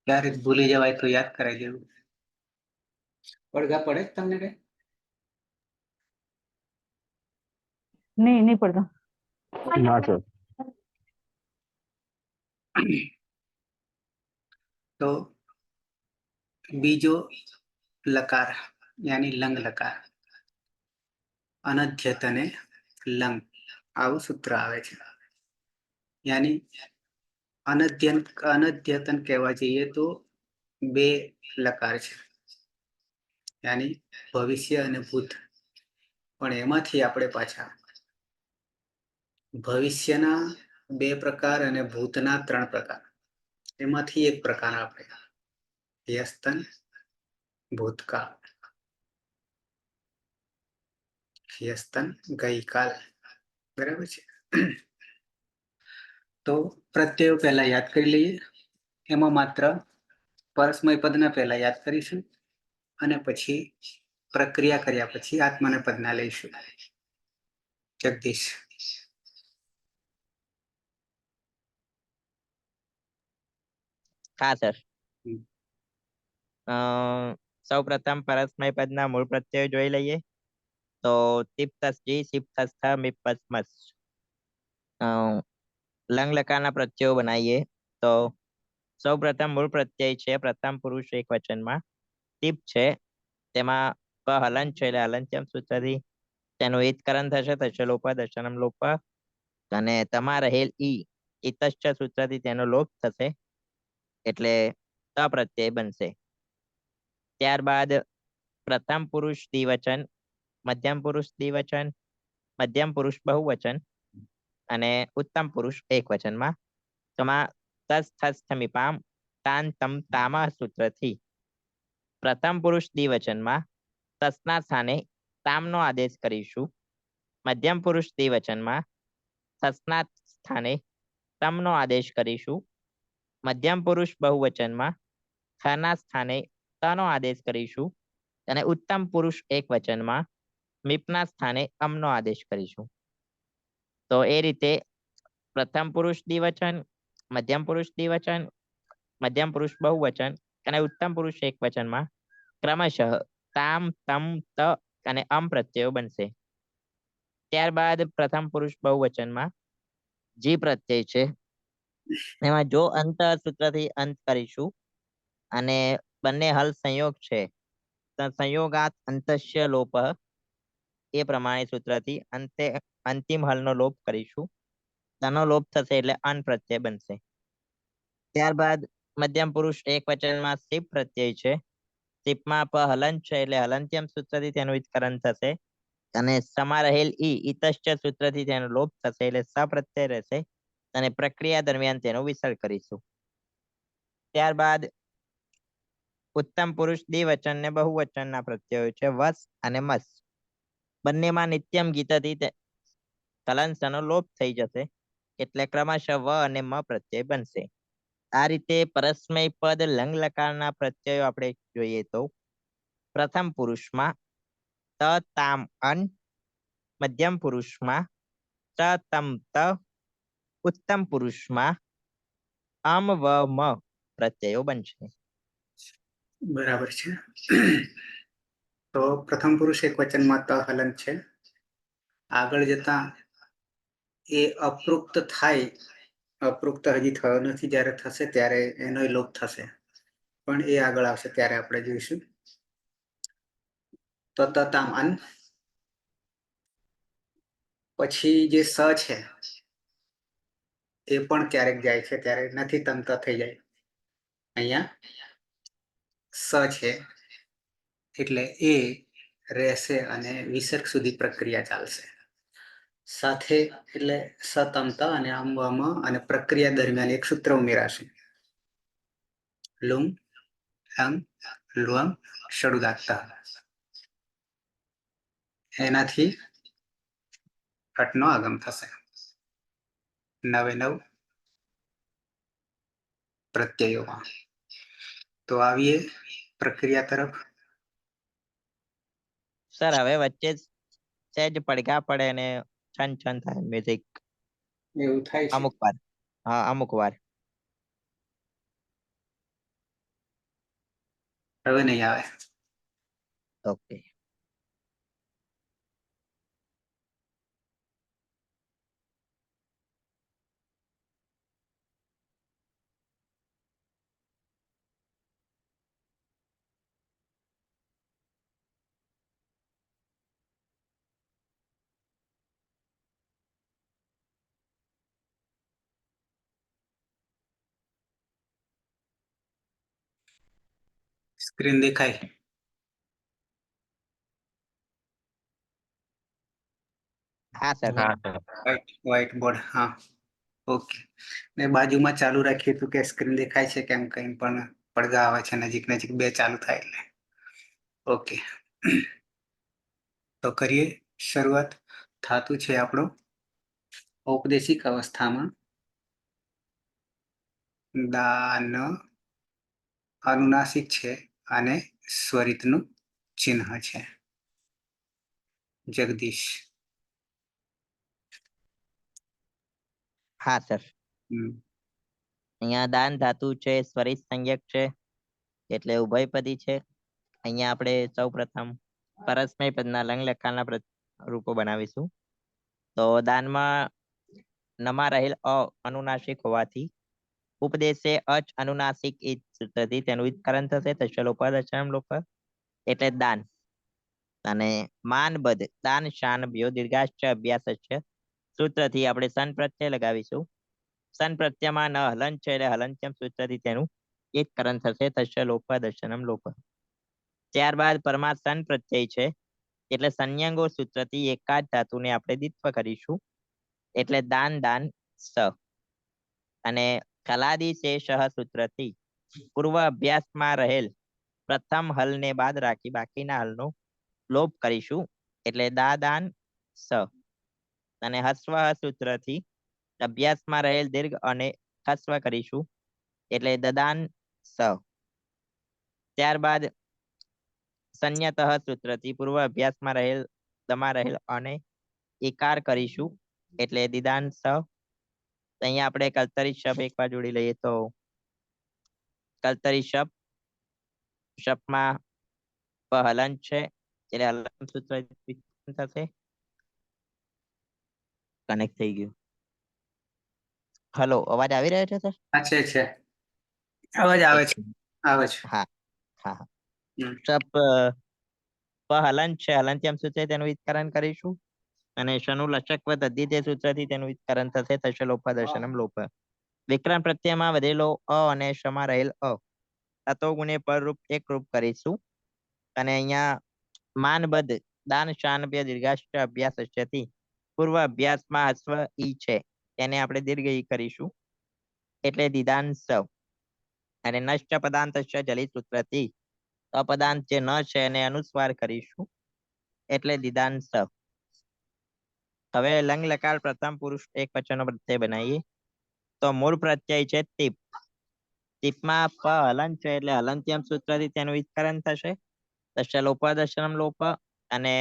ક્યારેક ભૂલી જવાય તો યાદ કરાવી દેવું. પડઘા પડે જ તમને કઈ? नहीं नहीं पढ़ता। ना सर। તો બીજો લકાર યાની લંગ લકાર, અનધ્યત અને લંગ, આવું સૂત્ર આવે છે. યાની અનધ્યતન કહેવા જઈએ તો બે લકાર છે, યાની ભવિષ્ય અને ભૂત. પણ એમાંથી આપણે પાછા ભવિષ્યના બે પ્રકાર અને ભૂતના 3 પ્રકાર, એમાંથી એક પ્રકાર આપણે યસ્તન ભૂતકાળ, યસ્તન ગઈકાલ, બરાબર છે. તો પ્રત્યયો પહેલા યાદ કરી લઈએ. એમાં માત્ર પરસ્મય પદના પહેલા યાદ કરીશું અને પછી પ્રક્રિયા કર્યા પછી આત્માના પદના લઈશું. જગદીશ. હા સર. સૌ પ્રથમ પરસ્મય પદના મૂળ પ્રત્યય જોઈ લઈએ. તો તિપ્તસ્જી સિપ્તસ્થ મિપ્પસ્મસ. લંગ લકારના પ્રત્યયો બનાવીએ તો સૌ પ્રથમ મૂળ પ્રત્યય છે પ્રથમ પુરુષ એક વચનમાં. તિપ છે તેમાં પ હલન છે એટલે હલંત્યમ સૂત્રથી તેનું ઈતકરણ થશે લોપ દર્શનમ લોપ. અને તમા રહેલ ઈ ઇતશ્ચ સૂત્રથી તેનો લોપ થશે એટલે અપ્રત્યય બનશે. ત્યારબાદ પ્રથમ પુરુષ દ્વિવચન, મધ્યમ પુરુષ દ્વિવચન, મધ્યમ પુરુષ બહુવચન અને ઉત્તમ પુરુષ એક વચનમાં. તેમાં તસ થસ થમીપામ તાન તમ તામા સૂત્રથી પ્રથમ પુરુષ દ્વિવચનમાં તસના સ્થાને તામનો આદેશ કરીશું. મધ્યમ પુરુષ દ્વિવચનમાં તસના સ્થાને તમનો આદેશ કરીશું. મધ્યમ પુરુષ બહુવચનમાં થના સ્થાને તનો આદેશ કરીશું અને ઉત્તમ પુરુષ એક વચનમાં મીપના સ્થાને અમનો આદેશ કરીશું. તો એ રીતે પ્રથમ પુરુષ દ્વિવચન, મધ્યમ પુરુષ દ્વિવચન, મધ્યમ પુરુષ બહુવચન અને ઉત્તમ પુરુષ એક વચનમાં ક્રમશઃ તામ તમ ત અને અમ પ્રત્યયો બનશે. ત્યારબાદ પ્રથમ પુરુષ બહુવચનમાં જી પ્રત્યય છે એમાં જો અંત સૂત્રથી અંત કરીશું અને બંને હલ સંયોગ છે સંયોગાત અંતસ્ય લોપ, એ પ્રમાણે સૂત્રથી અંતે અંતિમ હલનો લોપ કરીશું. તેનો લોપ થશે એટલે અન પ્રત્યય બનશે. ત્યારબાદ મધ્યમ પુરુષ એક વચનમાં સિપ પ્રત્યય છે. સિપમાં પ હલન છે એટલે હલંત્યમ સૂત્રથી તેનું ઈતકરણ થશે અને સમા રહેલ ઈ ઇતશ્ચ સૂત્રથી તેનો લોપ થશે એટલે સપ્રત્યય રહેશે અને પ્રક્રિયા દરમિયાન તેનો વિસર્ગ કરીશું. ત્યારબાદ ઉત્તમ પુરુષ દ્વિવચન ને બહુવચનના પ્રત્યયો છે વસ અને મસ. બંનેમાં નિત્યમ ગીતથી કલંસનો લોપ થઈ જશે એટલે ક્રમશઃ વ અને મ પ્રત્યય બનશે. આ રીતે પરસ્મય પદ લંગ લકારના પ્રત્યયો આપણે જોઈએ તો પ્રથમ પુરુષમાં ત તામ અન, મધ્યમ પુરુષમાં ત તમ ત, ઉત્તમ પુરુષમાં અમ વ મ પ્રત્યયો બનશે. બરાબર છે. તો પ્રથમ પુરુષ એક વચનમાં ત હલન છે. આગળ જતા એ અપૃક્ત થાય, અપૃક્ત હજી થયો નથી, જ્યારે થશે ત્યારે એનો લોપ થશે, પણ એ આગળ આવશે ત્યારે આપણે જોઈશું. તો તામ અન પછી જે સ છે એ પણ ક્યારેક જાય છે ત્યારે નથી તંત થઈ જાય. અહીંયા સ છે એટલે એ રહેશે અને વિસર્ગ સુધી પ્રક્રિયા ચાલશે સાથે, એટલે સતમત અને અંબમ અને પ્રક્રિયા દરમિયાન એક સૂત્ર ઉમેરાશે. લુંગ અંગ લુઅંગ ષડુદાત્તા. એનાથી ઘટનો આગમ થશે. 9 પ્રત્યયોમાં. તો આવીએ પ્રક્રિયા તરફ. સર હવે વચ્ચે સહેજ પડઘા પડે અને છન છન થાય મ્યુઝિક એવું થાય છે. અમુક વાર. હા અમુક વાર. હવે નહીં આવે. ઓકે. સ્ક્રીન દેખાય? હા સર. White board. હા, ઓકે. મેં બાજુમાં ચાલુ રાખ્યું હતું કે સ્ક્રીન દેખાય છે કેમ, કંઈ પણ પડઘા આવે છે નજીક નજીક, બે ચાલુ થાય એટલે. ઓકે, તો કરીએ શરૂઆત. ધાતુ છે આપણો ઔપદેશિક અવસ્થામાં દાન અનુનાસિક છે અને સ્વરિતનું ચિહ્ન છે. જગદીશ. હા સર. હમ. અહીંયા દાન ધાતુ છે, સ્વરિત સંજ્ઞક છે, એટલે ઉભયપદી છે. અહીંયા આપણે સૌ પ્રથમ પરસ્મય પદના લંગ લકારના રૂપો બનાવીશું. તો દાનમાં નમાં રહેલ અ અનુનાસિક હોવાથી ઉપદેશે અચ અનુનાસિક એ સૂત્રથી તેનું વિકરણ થશે તશલોપ દશમ લોપ, એટલે દાન. અને માન બદ દાન શાન ભ્યો દીર્ઘાશ્ચ અભ્યાસ છે સૂત્રથી આપણે સન પ્રત્યય લગાવીશું. સન પ્રત્યયમાં ન હલન છે એટલે હલનચમ સૂત્રથી તેનું એકકરણ થશે તશલોપ દર્શનમ લોપ. ત્યારબાદ પરમાસન પ્રત્યય છે એટલે સંયંગો સૂત્રથી એકાદ ધાતુને આપણે દ્વિત્વ કરીશું, એટલે દાન દાન સ. અને કલાદી શેષ સૂત્રથી પૂર્વ અભ્યાસમાં રહેલ પ્રથમ હલને બાદ રાખી બાકીના હલનો લોપ કરીશું, એટલે દા દાન સ. અને હસ્વ સૂત્રથી અભ્યાસમાં રહેલ દીર્ઘ અને હસ્વ કરીશું, એટલે દદાન સ. ત્યારબાદ સંયત સૂત્રથી પૂર્વ અભ્યાસમાં રહેલ દમાં રહેલ અને એકાર કરીશું, એટલે દિદાન સ. અહીંયા આપણે કલ્તરી શબ્દ એક વાર જોડી લઈએ તો કલ્તરી શબ્દ શબ્દમાં હલન છે એટલે હલન સૂત્ર થશે. કનેક્ટ થઈ ગયું. હલો, અવાજ આવી રહ્યો છે સર? હા, છે અવાજ આવે છે, આવે છે. હા હા. હમ. હલન છે, હલનત્યમ સૂત્ર તેનું વિસ્તરણ કરીશું. અને શનું લચકવત અધિતે સૂત્રથી તેનું વિસ્તરણ થશે થશે લોપ દર્શનમ લોપ. વિક્રમ પ્રત્યયમાં વધેલો અ અને શમાં રહેલ અ તતો ગુણે પર રૂપ એક રૂપ કરીશું. અને અહીંયા માનબદ્ધ દાન શાન બે દીર્ઘાષ્ટ અભ્યાસ થી પૂર્વ અભ્યાસમાં અશ્વ ઈ છે તેને આપણે દીર્ઘ ઈ કરીશું, એટલે દિદાન સ. અને નષ્ટ પદાંત જલિત સૂત્રથી અપદાંત જે ન છે એને અનુસ્વાર કરીશું, એટલે દિદાન સ. હવે લંગ લકાર પ્રથમ પુરુષ એક વચનનો પ્રત્યય બનાવીએ. તો મૂળ પ્રત્યય છે ટીપ. ટીપમાં પ હલન છે એટલે હલંત્યમ સૂત્રથી તેનું વિસ્તરણ થશે તસ્ય લોપ દર્શનમ લોપ. અને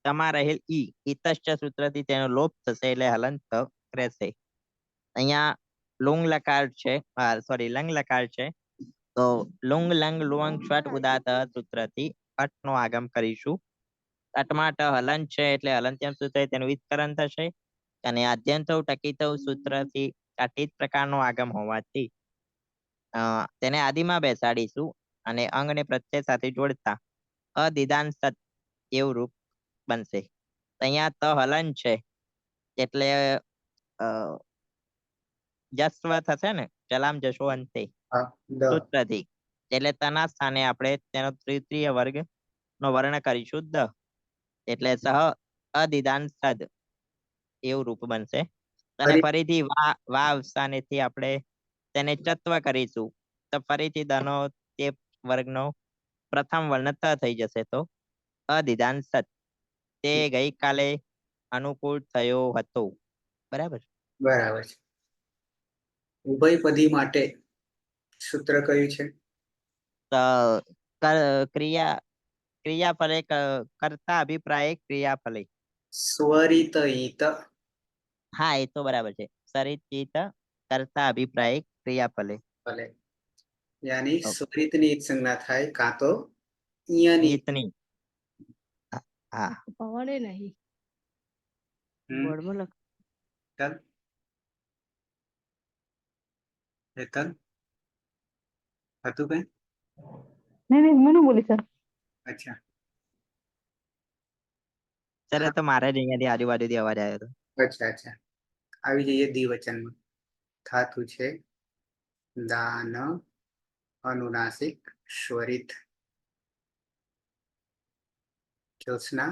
તમા રહેલ ઈ ઇતશ્ચ સૂત્રથી તેનો લોપ થશે એટલે હલન રહેશે. અહીંયા લુંગ લકાર છે, સોરી લંગ લકાર છે, તો લુંગ લંગ લુઅંગ સ્વટ ઉદાત સૂત્રથી અટ નો આગમ કરીશું. અટમાટ હલન છે એટલે હલંત્યમ સૂત્ર તેનું વિસ્તરણ થશે. અને આદ્યંત ટકિત સૂત્રથી અટિત પ્રકારનો આગમ હોવાથી તેને આદિમાં બેસાડીશું અને અંગને પ્રત્યય સાથે જોડતા અદિદાન સત એવું રૂપ બનશે. અહીંયા ત હલન છે એટલે જસ્વ થશે ને, ચલામ જશો અંતે હા, સૂત્રથી, એટલે તના સ્થાને આપણે તેનો તૃતીય વર્ગ નો વર્ણ કરીશું દ, એટલે સહ અદિદાન સદ એવું રૂપ બનશે. અને ફરીથી વા અવસાનેથી આપણે તેને ચત્વ કરીશું તો ફરીથી દનો તે વર્ગનો પ્રથમ વર્ણ ત થઈ જશે, તો અદિદાન સત. તે ગઈકાલે અનુકૂળ થયો હતો. બરાબર. બરાબર છે. ઉભયપદી માટે સૂત્ર કયું છે? ક્રિયા ક્રિયાફલે કરતા અભિપ્રાય ક્રિયાફલે. સ્વરિત ઈત. હા, એ તો બરાબર છે. સરિત કરતા અભિપ્રાય ક્રિયાફલે. ભલે. યાની ઓ. સ્વરિતની ઈત સંજ્ઞા થાય કાં તો ઈયાની. ઈતની. હા પવને નહીં હમ, બોર્ડમાં લખ ચાલ હેતલ હતું કઈ? નહીં નહીં મેં નહીં બોલી સર. અચ્છા સર એ તો મારે જ અહીંયાથી આજુબાજુથી અવાજ આવ્યો હતો. અચ્છા અચ્છા આવી જઈએ દ્વિવચનમાં. થાતું છે દાન અનુનાસિક સ્વરિત. જ્યોત્સના.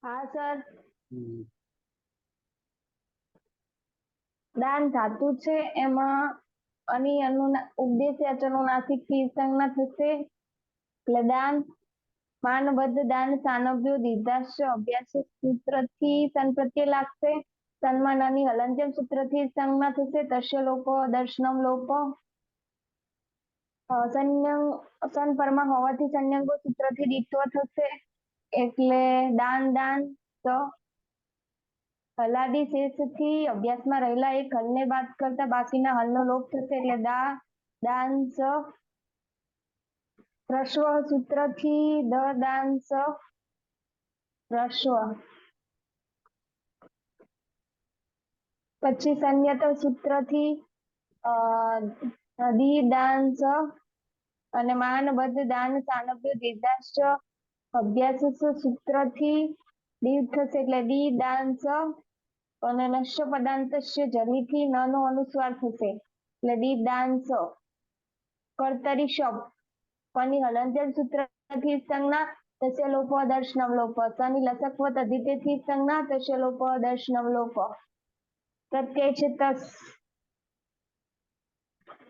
હા સર, હમ, દાન ધાતુ છે એમાં ઉપદેશ અનુનાસિક થી સંજ્ઞા થશે એટલે દાન. માનબદ્ધ દાન સાનભ્યો દીર્ઘાશ્ય અભ્યાસ સૂત્રથી સન પ્રત્યય લાગશે. સન્માનની હલંત્યમ સૂત્રથી સંજ્ઞા થશે તસ્ય લોપો દર્શનમ લોપો. સન પરમાં હોવાથી સંયંગો સૂત્રથી દીત્વ થશે એટલે દાન દાન તો હલાદી શેષથી અભ્યાસમાં રહેલા એક હલને બાદ કરતા બાકીના હલનો લોપ થશે એટલે દા દાન સ. રસ્વ સૂત્રથી દ દાન સ રસ્વ. પછી સંયત સૂત્રથી દી દાન સ અને માનબદ્ધ દાન સાનભ્ય દીર્ઘાશ્ચ અભ્યાસ સૂત્રથી દીવ થશે એટલે દી દાન સ અને નશ્ય પદાંતસ્ય જલીથી ન નો અનુસ્વાર થશે એટલે દી દાન સ. કર્તરી શબ્દ પની હલંત્યમ સૂત્રથી સંજ્ઞા તસ્ય લોપ દર્શનમ લોપ. સની લસકવત અધિતેથી સંજ્ઞા તસ્ય લોપ દર્શનમ લોપ. પ્રત્યય છે તસ.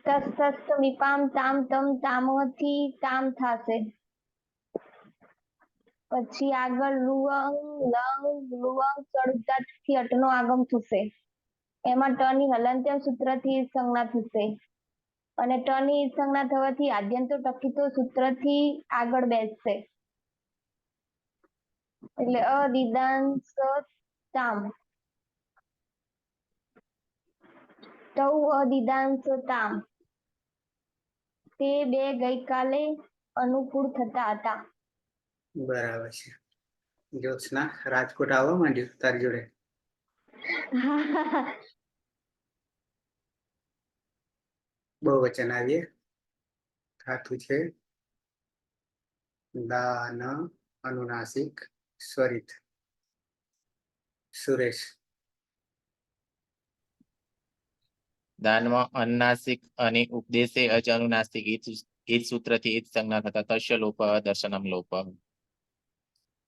તસ તસ્ત વિપામ તામ તમ તામથી તામ થાશે. પછી આગળ લુઅંગ લંગ લુઅંગ ચડુતાથી અટનો આગમ થશે એમાં ટ ની હલંત્યમ સૂત્રથી સંજ્ઞા થશે અને ટ ની સંજ્ઞા થવાથી આદ્યંતો ટકીતો સૂત્રથી આગળ બેસશે એટલે અદિદાંસ તામ. તૌ અદિદાંસ તામ. તે બે ગઈકાલે અનુકૂળ થતા હતા. બરાબર છે. જ્યોત્સના રાજકોટ આવવા માંડ્યું તારી જોડે? બહુવચન આવીએ. થાતું છે દાન અનુનાસિક સ્વરિત. સુરેશ. દાનમાં અનુનાસિક અને ઉપદેશે અજ અનુનાસિક ઈદ સૂત્રથી ઈદ સંજ્ઞા થતા તસ્ય લોપ દર્શનમ લોપ.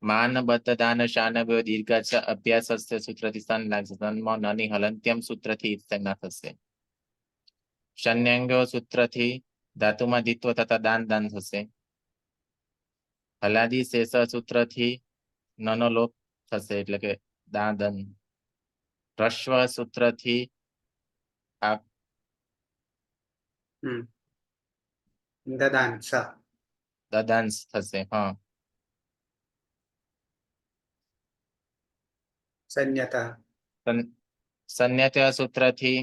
માનબદ્ધ દાન શાનવ્યો દીર્ઘ અભ્યાસ સૂત્રથી સન લાગશે. સનમાં નની હલંત્યમ સૂત્રથી ઈદ સંજ્ઞા થશે. શન્યંગો સૂત્રથી ધાતુમાં દિત્વ થતા દાન દાન થશે. હલાદી શેષ સૂત્રથી નનો લોપ થશે એટલે કે દાદન. રસ્વ સૂત્રથી દદાંશ. દદાંશ થશે. હા. સંયતા. સંન્યત્ય સૂત્રથી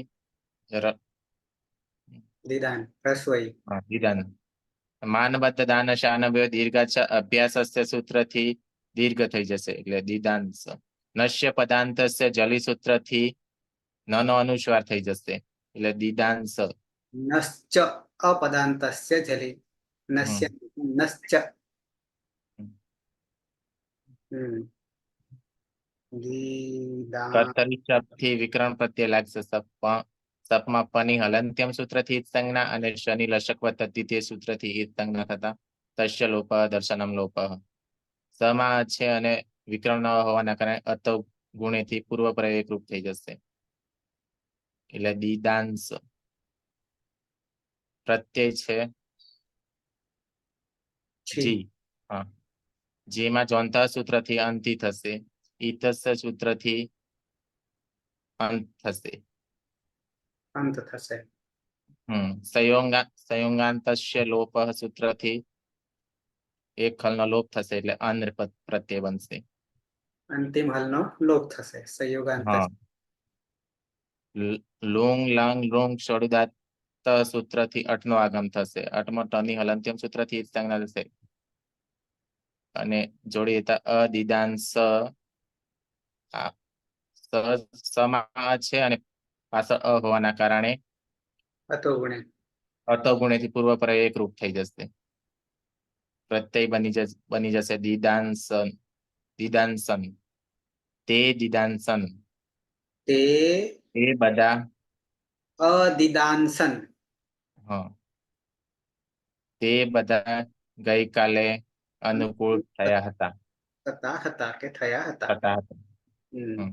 દિદાન રસોઈ. દીદાન. માનબદ્ધ દાન શાનવ્ય દીર્ઘ અભ્યાસ સૂત્રથી દીર્ઘ થઈ જશે એટલે દીદાંશ. નશ્ય પદાંતસ્ય જલી સૂત્રથી નનો અનુસ્વાર થઈ જશે એટલે દીદાંશ. નશ્ચ અપદાંતસ્ય જલી. નશ્ય નશ્ચ. કર્તરી શબ્દથી વિકરણ પ્રત્યય લાગશે. સપમાં પની હલંત્યમ સૂત્રથી સંજ્ઞા અને શનિ લશકવત દ્વિતીય સૂત્રથી ઈદ સંજ્ઞા થતા તસ્ય લોપ દર્શનમ લોપ. સમાં છે અને વિકરણ ન હોવાના કારણે અત ગુણેથી પૂર્વ પ્રયોગ રૂપ થઈ જશે એટલે દીદાંશ. પ્રત્યય છે જી. હા. જેમાં ચોથા સૂત્રથી અંતિ થશે. ઈતસ્ય સૂત્રથી અંત થશે. અંત થશે. સંયોગાંતસ્ય લોપ સૂત્રથી એક ખલનો લોપ થશે એટલે આંધ્ર પ્રત્યય બનશે. અંતિમ હલનો લોપ થશે. સંયોગાંત. હા. લુંગ લંગ લુંગ ષડુદાત્ત સૂત્રથી અટનો આગમ થશે. અટમાં ટની હલંત્યમ સૂત્રથી ઈટ સંજ્ઞા થશે. અને જોડીએ તો અદિદાંશ સમા છે અને પાછળ અ હોવાના કારણે અતો ગુણે અતો ગુણેથી પૂર્વ પર એક રૂપ થઈ જશે. પ્રત્યય બની જશે દિદાંસન દિદાંસન તે દિદાંસન તે એ બધા અદિદાંસન હા તે બધા ગઈકાલે અનુકૂળ થયા હતા. હતા કે થયા હતા. થતા હતા. હમ.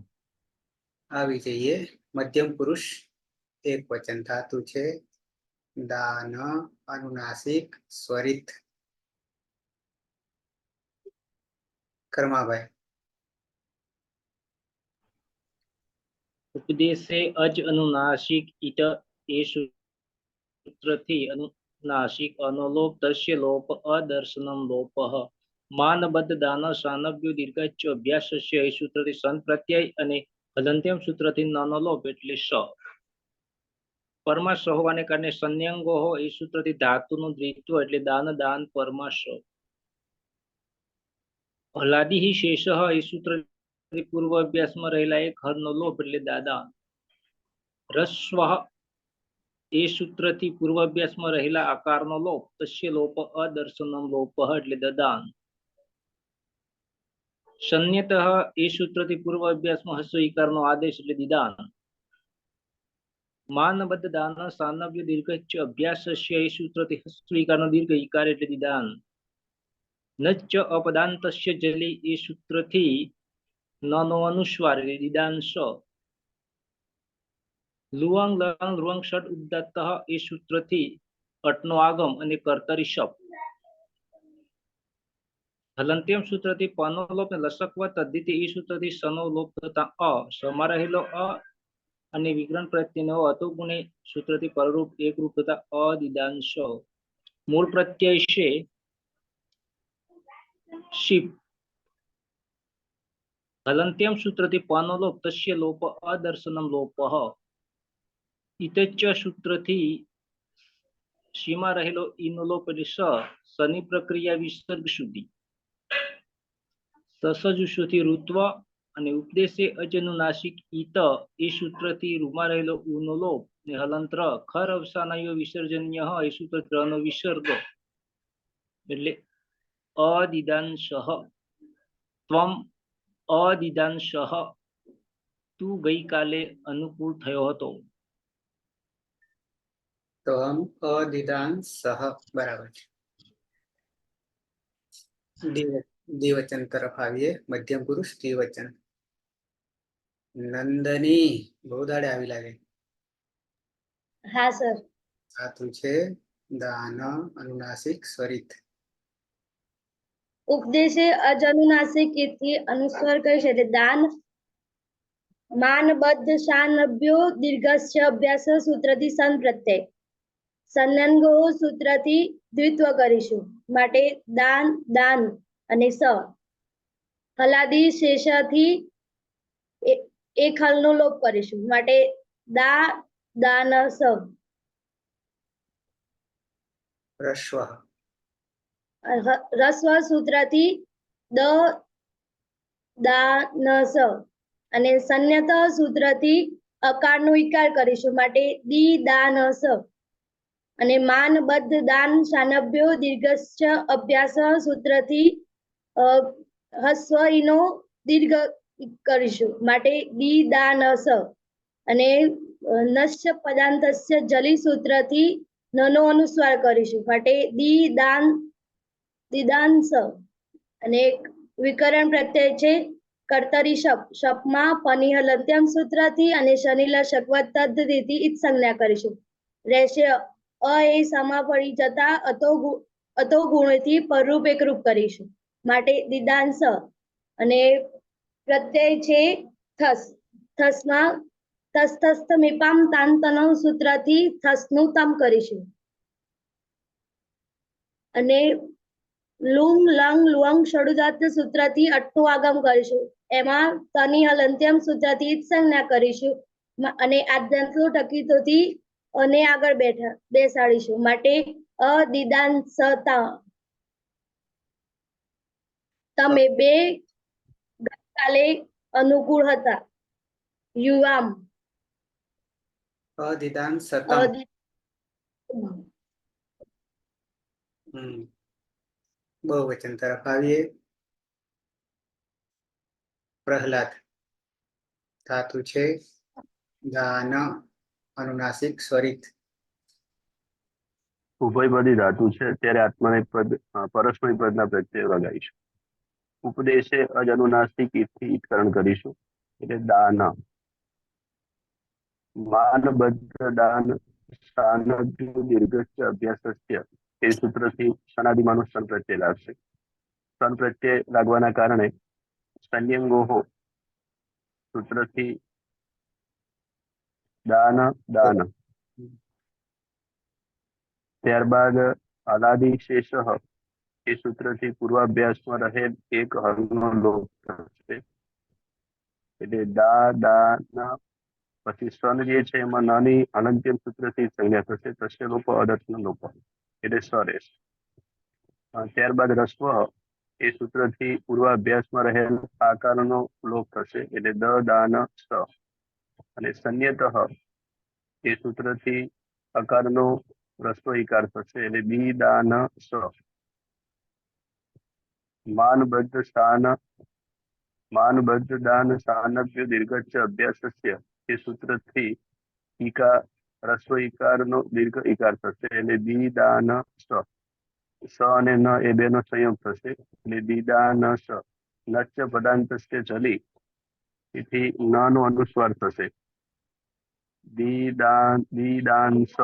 આવી જઈએ મધ્યમ પુરુષ એક વચન ધાતુ છે. દાન અનુનાસિક સ્વરિત. કર્માભાઈ. ઉપદેશે અજ અનુનાસિક ઈટ એ સૂત્રથી અનુનાસિક અનલોપ તસ્ય લોપ અદર્શનમ લોપઃ માનબદ્ધ દાન સાનભ્યો દીર્ઘચ અભ્યાસસ્ય એ સૂત્રથી સન પ્રત્યય અને હલંત્યમ સૂત્રથી નાનલોપ એટલે સ. પરમાશ હોવાને કારણે સંન્યંગો હો એ સૂત્રથી ધાતુનું દ્વિત્વ એટલે દાન દાન પરમાશ. હલાદિ શેષ એ સૂત્ર પૂર્વ અભ્યાસમાં રહેલા એક હરનો લોપ એટલે દાદા. રસ્વ એ સૂત્રથી પૂર્વ અભ્યાસમાં રહેલા આકારનો લોપ તસ્ય લોપ અદર્શનમ લોપ એટલે દદાન. શન્યતઃ એ સૂત્રથી પૂર્વ અભ્યાસમાં હસ્વ ઈકારનો આદેશ એટલે દિદાન. માનબદ્ધ દાન સાનવ્ય દીર્ઘચ અભ્યાસસ્ય એ સૂત્રથી હસ્વ ઈકારનો દીર્ઘ ઈકાર એટલે દિદાન. નચ અપદાંતસ્ય જલી એ સૂત્રથી નનો અનુસ્વાર એટલે દિદાંશ. લુવાંગ લંગ લુવાંગ ષડ ઉદ્દાત્ત એ સૂત્રથી અટનો આગમ અને કર્તરી શપ. હલંત્યમ સૂત્રથી પનો લોપ ને લસકવ તદ્ધિતિ એ સૂત્રથી સનો લોપ થતા અ સમા રહેલો અ અને વિગ્રહણ પ્રત્યયનો અતો ગુણે સૂત્રથી પરરૂપ એક રૂપ થતા અદિદાંશ. મૂળ પ્રત્યય છે શિપ. હલંત્યમ સૂત્રથી પનો લોપ તસ્ય લોપ અદર્શનમ લોપઃ. ઇતચ સૂત્રથી સીમા રહેલો ઈનો લોપ એટલે સની પ્રક્રિયા વિસર્ગ સુધી. સસજુષોથી ઋત્વ અને ઉપદેશે અજનુનાસિક ઈત એ સૂત્રથી રૂમાં રહેલો ઉનો લોપ ને હલંત્ર ખર અવસાનયો વિસર્જન્ય એ સૂત્ર ત્રનો વિસર્ગ એટલે અદિદાંશ. ત્વમ અદિદાંશ તું ગઈકાલે અનુકૂળ થયો હતો. તો હમ અદિદાંશ બરાબર છે. દ્વિવચન તરફ આવીએ. મધ્યમ પુરુષ દ્વિવચન. નંદની બહુ દાડે આવી લાગે. હા સર. ધાતુ છે દાન અનુનાસિક સ્વરિત. ઉપદેશે અજ અનુનાસિક ઈથી અનુસ્વાર કહી છે દાન માનબદ્ધ શાનભ્યો દીર્ઘસ્ય અભ્યાસ સૂત્રથી સન પ્રત્યય સંન્યંગો સૂત્રથી દ્વિત્વ કરીશું માટે દાન દાન અને સ. હલાદી શેષથી એક હલનો લોપ કરીશું માટે દા દાન સ. રસ્વ રસ્વ સૂત્રથી દ દાન સ અને સંન્યત સૂત્રથી અકારનો ઈકાર કરીશું માટે દી દાન સ. અને માનબદ્ધ દાન શાનભ્યો દીર્ઘસ્ચ અભ્યાસ સૂત્રથી હસ્વ ઈનો દીર્ઘ કરીશું માટે દી દાન સ. અને નશ્ય પદાંતસ્ય જલી સૂત્રથી નનો અનુસ્વાર કરીશું માટે દી દાન દિદાંશ. અને વિકરણ પ્રત્યય છે કર્તરી શપ. શપમાં પની હલંત્યમ સૂત્રથી અને શનિ લશક તદ્ધિતિ ઈત સંજ્ઞા કરીશું. રહેશે અ એ સમા પડી જતા અતો ગુણથી પરરૂપ એકરૂપ કરીશું માટે દિદાંશ. અને પ્રત્યય છે થસ. થસમાં તસ્તસ્ત મિપામ તાંતન સૂત્રથી થસનું તમ કરીશું. અને લુંગ લંગ લુઅંગ ષડુદાત્ત સૂત્રથી અટનું આગમ કરીશું. એમાં તની હલંત્યમ સૂત્રથી સંજ્ઞા કરીશું અને આદ્યાંશો ટકીતોથી અને આગળ બેસાડીશું માટે અદિદાંશતા. તમે બે ગઈકાલે અનુકૂળ હતા. યુવામ અધિદાન સતમ. બહુવચન તરફ આવીએ. પ્રહલાદ ધાતુ છે દાન અનુનાસિક સ્વરિત. ઉભયપદી ધાતુ છે ત્યારે આત્માને પદ પરસ્મય પદના પ્રત્યય લગાવીશું. ઉપદેશે અજ અનુનાસિક ઈથી ઈતકરણ કરીશું એટલે દાન. માનબદ્ધ દાન સાનદ્ય દીર્ઘસ્ય અભ્યાસસ્ય એ સૂત્રથી સનાદિમાનો સન પ્રત્યય લાગશે. સન પ્રત્યય લાગવાના કારણે સંયંગોહો સૂત્રથી દાન દાન. ત્યારબાદ અલાદિશેષ એ સૂત્રથી પૂર્વાભ્યાસમાં રહેલ એક હરનો લોપ થશે એટલે દા દાન. પછી સ્વન જે છે એમાં નાની અનંત્યમ સૂત્રથી સંજ્ઞા થશે તસ્ય લોપ અદર્શન લોપ એટલે સ્વરેશ. ત્યારબાદ રસ્વ એ સૂત્રથી પૂર્વાભ્યાસમાં રહેલ આકારનો લોપ થશે એટલે દ દાન સ. અને સંયત એ સૂત્રથી અકારનો રસ્વ ઈકાર થશે એટલે બી દાન સ. માનબદ્ધ સ્થાન માનબદ્ધ દાન સાનભ્ય દીર્ઘચ્ચ અભ્યાસસ્ય એ સૂત્રથી ઈકાર રસ્વ ઈકારનો દીર્ઘ ઈકાર થશે એટલે બી દાન સ. સ અને ન એ બેનો સંયોગ થશે એટલે દીદાન સ. નચ્ચ પદાંતસ્ય ચલી તેથી ન નો અનુસ્વાર થશે દીદાન સ.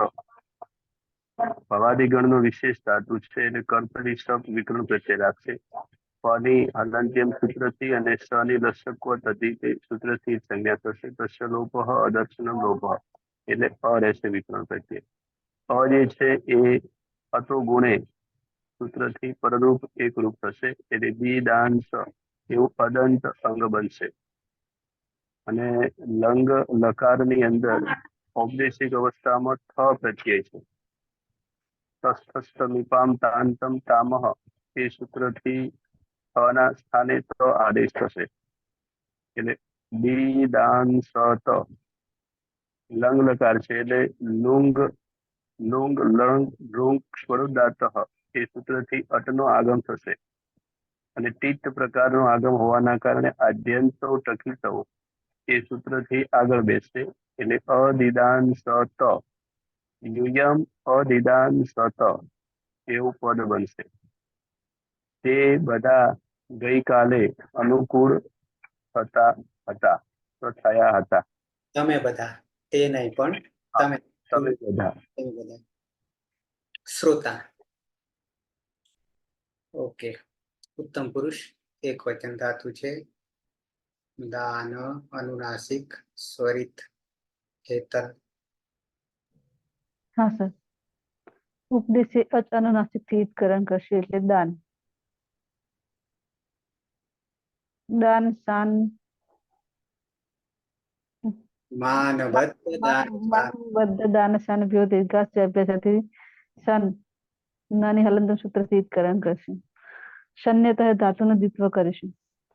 ભવાદિગણનો વિશેષ ધાતુ છે એટલે કર્તરી શબ્દ વિકરણ પ્રત્યય રાખશે. પની હલંત્યમ સૂત્રથી અને સની લસકવત હતી તે સૂત્રથી સંજ્ઞા થશે તસ્ય લોપ અદર્શનમ લોપ એટલે અ રહેશે વિકરણ પ્રત્યય. અ જે છે એ અતો ગુણે સૂત્રથી પરરૂપ એક રૂપ થશે એટલે દીદાન સ એવું અદંત અંગ બનશે. અને લંગ લકારની અંદર ઔપદેશિક અવસ્થામાં થ પ્રત્યય છે. તસ્થસ્થમિપામ તાંતમ તામહ એ સૂત્રથી ના સ્થાને ત આદેશ થશે એટલે દીદાન સ ત. લંગ લકાર છે એટલે લુંગ લુંગ લંગ લુંગ સ્વરુદાત એ સૂત્રથી અટનો આગમ થશે. અને તીત પ્રકારનો આગમ હોવાના કારણે આદ્યંતો ટકીતો એ સૂત્રથી આગળ બેસશે એટલે અદિદાન સ ત. યુયમ અદિદાન સત એવું પદ બનશે. તે બધા ગઈકાલે અનુકૂળ હતા હતા તો થયા હતા. તમે બધા તે નહીં પણ તમે તમે બધા. તમે બધા શ્રોતા. ઓકે. ઉત્તમ પુરુષ એક વચન ધાતુ છે દાન અનુનાસિક સ્વરિત હેતલ. હા સર. ઉપદેશે અચ અનુનાસિક થી ઈતકરણ કરશે એટલે દાન. દાન સાન માનબદ્ધ દાન બદ્ધ દાન સાન ભ્યો દીર્ઘાસ્ય અભ્યાસથી સન નાની હલંતમ સૂત્રથી ઈતકરણ કરશે. શન્યત ધાતુનું દ્વિત્વ કરીશું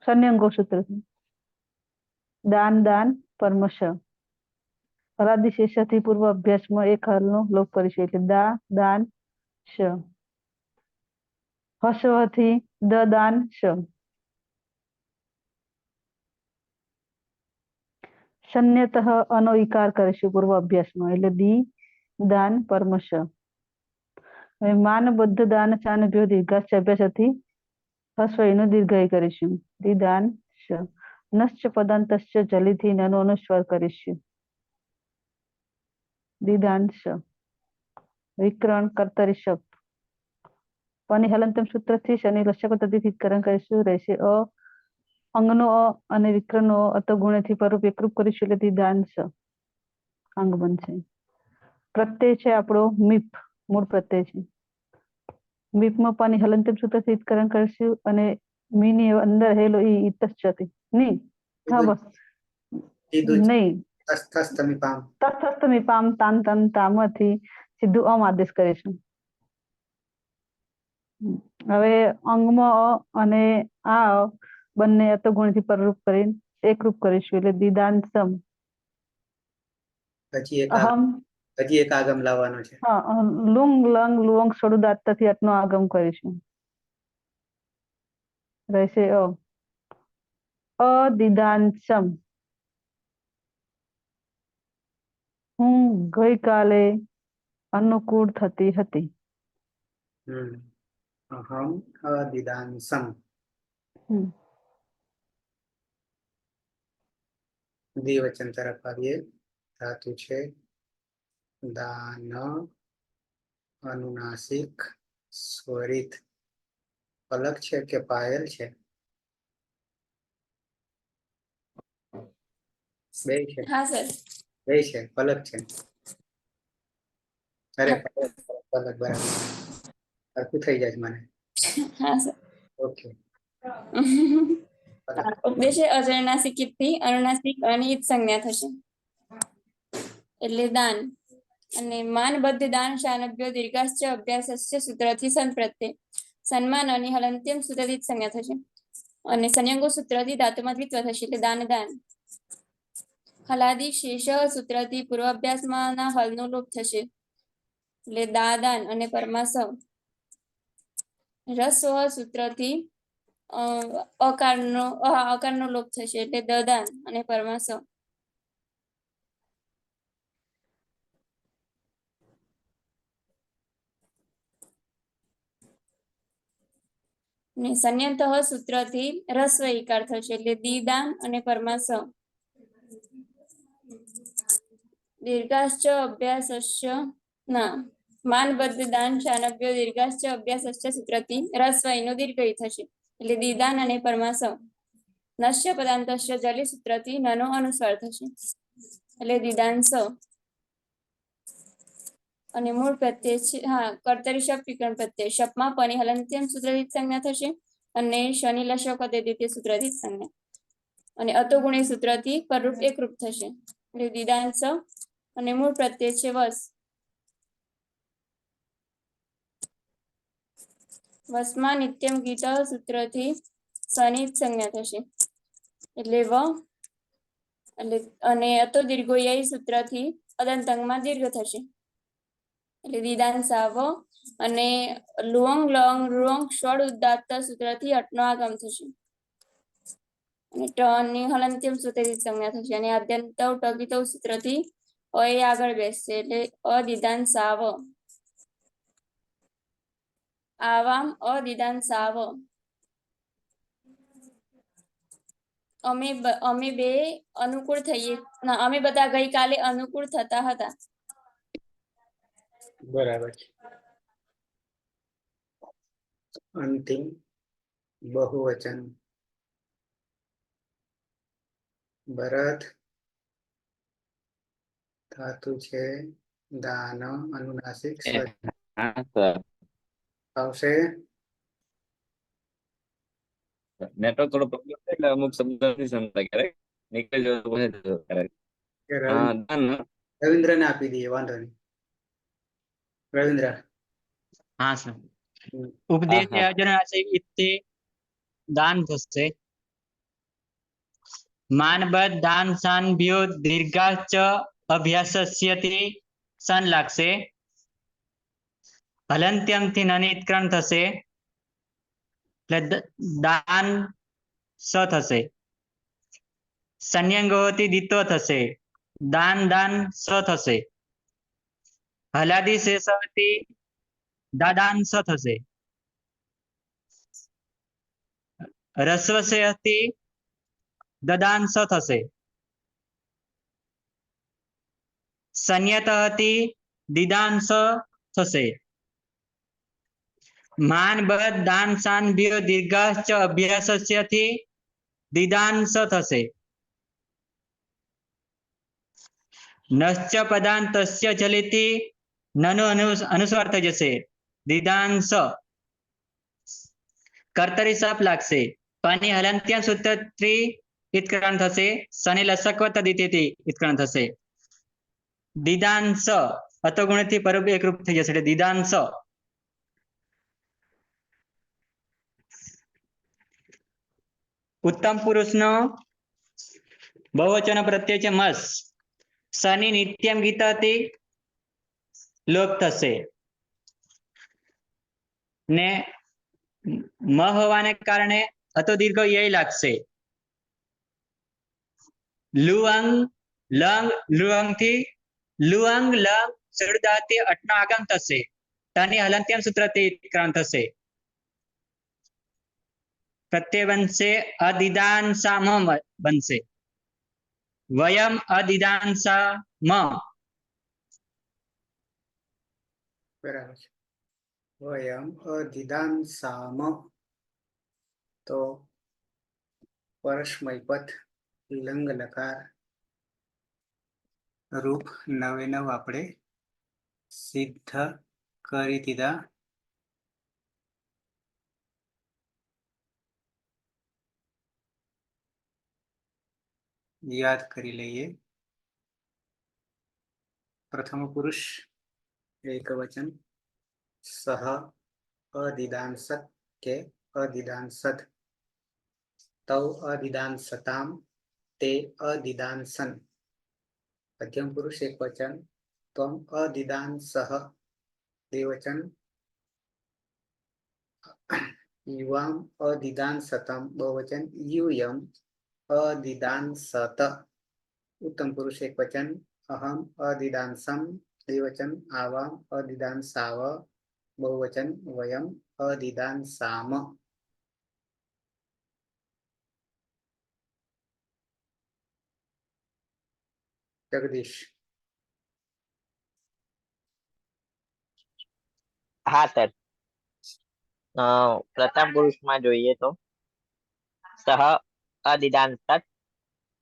શન્યંગો સૂત્રથી. દાન દાન પરમશ. અરાદિશેષથી પૂર્વ અભ્યાસમાં એક હલનો લોપ કરીશું એટલે દા દાન શ. હસ્વથી દ દાન શ. શન્યત અનો ઈકાર કરીશું પૂર્વ અભ્યાસમાં એટલે દી દાન પરમશ. હવે માનબદ્ધ દાન ચાન ભ્યો દીર્ઘાસ્ય અભ્યાસથી હસ્વઈનો દીર્ઘઈ કરીશું દી દાન શ. નશ્ચ પદાંતસ્ય જલીથી નનો અનુસ્વાર કરીશું દીદાંશ. વિકરણ કર્તરી શબ્દ પની હલંતમ સૂત્રથી શનિ લસ્ય પદ્ધતિથી કરણ કરીશું રહેશે અ અંગનો અ અને વિકરણનો અત ગુણેથી પરરૂપ એકરૂપ કરીશું એટલે દીદાંશ અંગ બનશે. પ્રત્યય છે આપણો મીપ મૂળ પ્રત્યય છે. મીપમાં પાની હલંતમ સૂત્રથી કરણ કરીશું અને મીની અંદર રહેલો ઈ ઇતશ્ચતી નહીં. હા બસ નહીં થસ તમે પામ તસ્થમી પામ તાન તન તામાંથી સીધું અમ આદેશ કરીશું. હવે અંગમાં અ અને આ અ બંને અતગુણથી પરરૂપ કરીને એકરૂપ કરીશું એટલે દીદાંતમ. હજી એક આગમ લાવવાનો છે. હા, લુંગ લંગ લુવંગ છોડુદાત્તથી અટનો આગમ કરીશું. રહેશે અદિદાંશમ. હું ગઈકાલે અનુકૂળ થતી હતી. અહમ અદિદાંસમ. દ્વિવચન તરફ આવીએ. ધાતુ છે દાન, અનુનાસિક, સ્વરિત. પલક છે કે પાયલ છે? બે છે. હા સર. બે છે. પલક છે. અરે પલક બરાબર સરખું થઈ જાય મને. હા સર. ઓકે. ઉપદેશે અજરનાસિક થી અનુનાસિક અનિત સંજ્ઞા થશે એટલે દાન. અને માનબદ્ધ દાન શાનભ્યો દીર્ઘાશ્ચ અભ્યાસસ્ય સૂત્રથી સંપ્રત્યે સન્માન અને હલંત્યમ સૂત્રથી સંજ્ઞા થશે અને સંયંગો સૂત્રથી ધાતુમાં દ્વિત્વ થશે એટલે દાન દાન. હલાદી શેષ સૂત્રથી પૂર્વાભ્યાસમાં હલનો લોપ થશે એટલે દાદાન અને પરમાસ. રસ્વ સૂત્રથી અકારનો લોપ થશે એટલે દદાન અને પરમાસ. ને સંયંત સૂત્રથી રસ્વ ઈકાર થશે એટલે દીદાન અને પરમાસ. દીર્ઘાશ્ચ અભ્યાસસ્ય ના માનબદ્ધ દાન શાનભ્યો દીર્ઘાશ્ચ અભ્યાસસ્ય સૂત્રથી રસ્વઈનો દીર્ઘ થશે એટલે દીદાન અને પરમાસ. નશ્ય પદાંતસ્ય જલી સૂત્રથી નનો અનુસ્વાર થશે એટલે દીદાંસ. અને મૂળ પ્રત્યય છે કર્તરી શપ વિકરણ પ્રત્યય શપમાં પની હલંત્યમ સૂત્રથી સંજ્ઞા થશે અને શનિ લશક તે સૂત્રથી સંજ્ઞા અને અતોગુણી સૂત્રથી પરરૂપ એકરૂપ થશે એટલે દીદાંસ. અને મૂળ પ્રત્યય છે વસ. વસમાં નિત્યમ ગીત સૂત્રથી શનિ સંજ્ઞા થશે એટલે વ એટલે અને અતો દીર્ઘોયી સૂત્રથી અદંતંગમાં દીર્ઘ થશે એટલે દીદાંસ આવ. અને લુઅંગ લંગ રુઅંગ ષડ ઉદાત્ત સૂત્રથી અટનો આગમ થશે અને ટની હલંત્યમ સૂત્રથી સંજ્ઞા થશે અને આદ્યંત ટકિત સૂત્રથી એ આગળ બેસશે એટલે અદિદાંસ આવ. આવામ અદિદાંસ આવ. અમે બે અનુકૂળ થઈએ અમે બધા ગઈકાલે અનુકૂળ થતા હતા. બરાબર છે. અંતિમ બહુવચન ભરત. ધાતુ છે દાન, અનુનાસિક આવશે. નેટવર્ક થોડો પ્રોબ્લેમ છે એટલે અમુક શબ્દ નથી સમજતા ક્યારેક નીકળી જતો પછી ક્યારેક. રવિન્દ્ર ને આપી દઈએ વાંધો નહીં. રવિન્દ્ર. હા સર. ઉપદેશ અજરનાસિક દાન થશે. માનબદ્ધ દાન શાનભ્યો દીર્ઘાશ્ચ અભ્યાસસ્યથી સન લાગશે હલંત્યમથી નનિત્કરણ થશે એટલે દાન સ થશે. સંયંગોથી દિત્વ થશે દાન દાન સ થશે. હલાદી શેષથી દાદાન સ થશે. રસ્વશેથી દદાંશ થશે. સંયતઃથી દીદાંશ થશે. માનબદ્ધ દાન શાનભ્યો દીર્ઘાશ્ચ અભ્યાસસ્યથી દીદાંશ થશે. નશ્ચ પદાંતસ્ય ચલિતી નનો અનુસ્વાર થઈ જશે દીદાંશ. કર્તરી સપ લાગશે. પાની હલંત્યમ સૂત્રથી ઈત્કરણ થશે. સની લસકવત દિતિથી ઈત્કરણ થશે. દીદાંશ અતોગુણથી પરરૂપ એકરૂપ થઈ જશે એટલે દીદાંશ. ઉત્તમ પુરુષનો બહુવચન પ્રત્યય છે મસ. સની નિત્યમ ગીતાથી લોપ થશે ને મ હોવાને કારણે અતો દીર્ઘ યય લાગશે. લુઅંગ લંગ લુઅંગ થી લુઅંગ લંગ સડદાથી અટનો આગમ થશે. તની હલંત્યમ સૂત્રથી ઈત્કરણ થશે. પ્રત્યય બનશે અદિદાંસામ બનશે. વયમ અદિદાંસામ. બરાબર છે. વયમ અધિદાંસામ તો પરસ્મૈપદ લંગ લકાર રૂપ નવે નવ આપણે સિદ્ધ કરી દીધા. યાદ કરી લઈએ. પ્રથમ પુરુષ એકવચન સહ અદિદાંસત કે અદિદાંસત. તૌ અદિદાંસતામ તે અદિદાંસન. મધ્યમ પુરુષ એકવચન ત્વમ અદિદાંસઃ દ્વિવચન યુવામ અદિદાંસતમ બહુવચન यूयम अदिदांसत. उत्तम पुरुष एकवचन अहम अदिदांसम द्विवचन आवाम अदिदांसाव बहुवचन वयम अदिदांसाम. जगदीश. હા સર, પ્રથમ પુરુષમાં જોઈએ તો સહ અદિદાંસત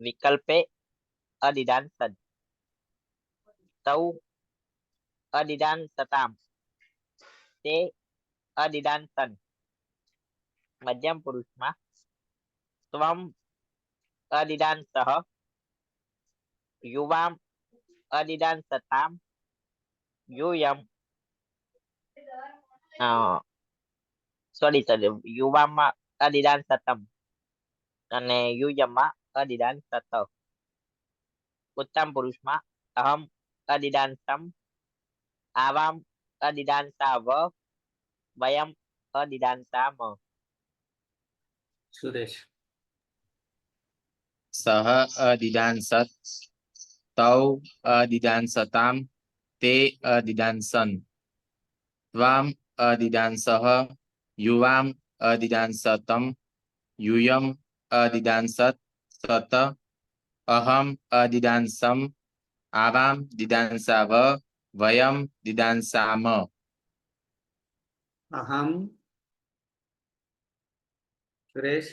વિકલ્પે અદિદાંસત. તૌ અદિદાંસતામ તે અદિદાંસન. મધ્યમ પુરુષમાં ત્વમ અદિદાંસઃ યુવામ અદિદાંસતામ યુયમ સોરી સર, યુવામાં અદિદાંસતમ અને યુયમમાં અદિદાંસત. ઉત્તમ પુરુષમાં અહમ અદિદાંસમ આવામ અદિદાંસાવ વયમ અદિદાંસામ. सुरेश. સહ અદિદાંસત તૌ અદિદાંસતામ તે અદિદાંસન. ત્વામ અદિદાંસઃ યુવામ અદિદાંસતમ યુયમ અદિદાંસત સત અહમ અદિદાંસમ આવામ દિદાંસાવ વયમ દિદાંસામ. अहम सुरेश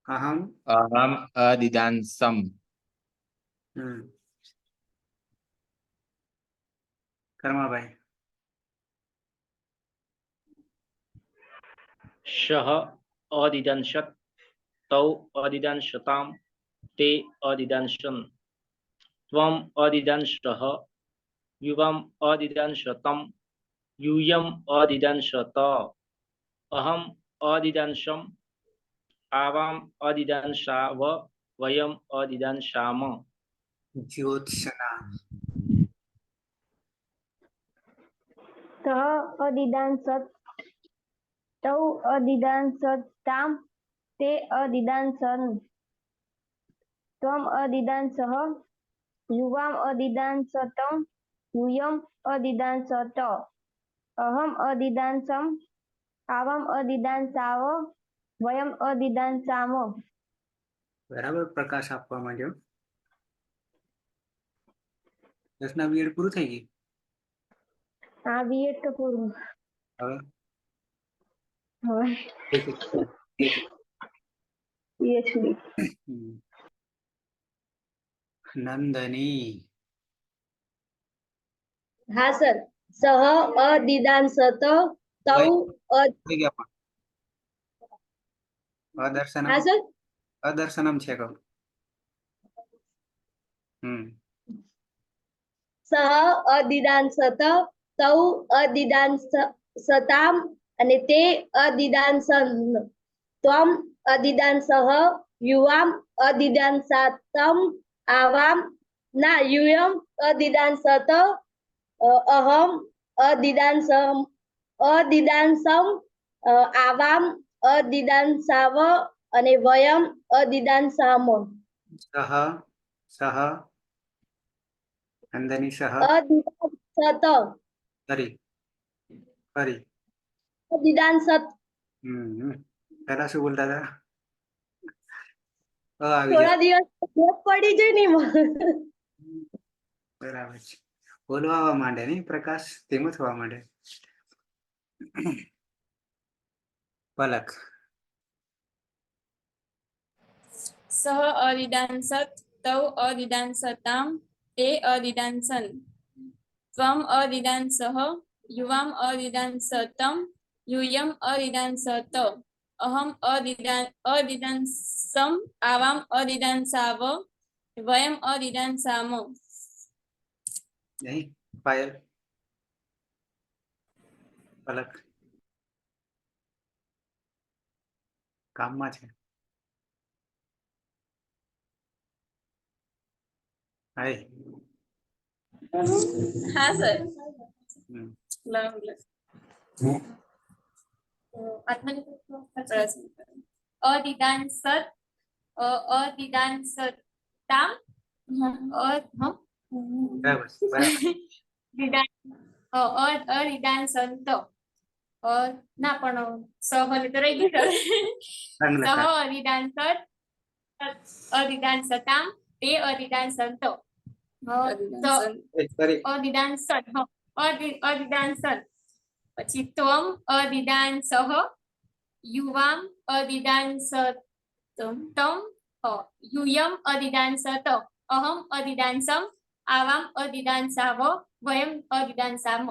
अहम અહમ અદિદાંસમ. कर्मा भाई. શઃ અદિદાંશત તૌ અદિદાંશતામ તે અદિદાંશન. ત્વમ અદિદાંશઃ યુવામ અદિદાંશતમ યુયમ અદિદાંશત અહમ અદિદાંશમ આવામ અદિદાંશાવ વયમ અદિદાંશામ. ज्योत्सना. સહ અદિદાંસત તૌ અદિદાંસતામ તે અદિદાંસન. ત્વમ અદિદાંસઃ યુવામ અદિદાંસતમ યુયમ અદિદાંસત અહમ અદિદાંસમ આવામ અદિદાંસાવ વયમ અદિદાંસામ. બરાબર પ્રકાશ આપવા માંડ્યો. 10ના બીએડ પૂરું થઈ ગયું. આ બીએડ તો પૂરું. હવે હવે PhD. નંદની. હા સર. સહ અદિદાંસત તૌ થઈ ગયા પણ અદર્શનમ હા સર. અદર્શનમ છે કહું. સહ અદિદાંસત તૌ અદિદાંસતામ અને તે અદિદાંસન ત્વમ અદિદાંસહ યુવામ અદિદાંસાતમ આવામ ના યુયમ અદિદાંસત અહમ અદિદાંસમ આવામ અદિદાંસાવ અને વયમ અદિદાંસામ સહ અંદરની સહ અદિદાંસત ફરી અદિદાંસત પેલા શું બોલતા હતા? આવી થોડા જશે. દિવસ પડી જાય ને એમાં. બરાબર છે. બોલવા માંડે નહીં પ્રકાશ, તેમ થવા માંડે. પલક. સહ અદિદાંસત તૌ અદિદાંસતામ તે અદિદાંસન ત્વમ અદિદાંસહ યુવામ અદિદાંસતમ યુયમ અદિદાંસત અહમ અદિદાંસમ આવામ અદિદાંસાવ વયમ અદિદાંસામ. નહીં પાયલ, પલક કામમાં છે. હાય. હા સર. હમ. અદિદાંસત અદિદાંસતામ બરાબર અદિદાંસંત ના પણ સહને તો રહી ગયું. સહ અદિદાંસત અદિદાંસતામ તે અદિદાંસંત અદિદાંસત અદિદાંસન પછી ત્વમ અદિદાંસહ યુવામ અદિદાંસતમ યુયમ અદિદાંસત અહમ અદિદાંસમ આવામ અદિદાંસાવ વયમ અદિદાંસામ.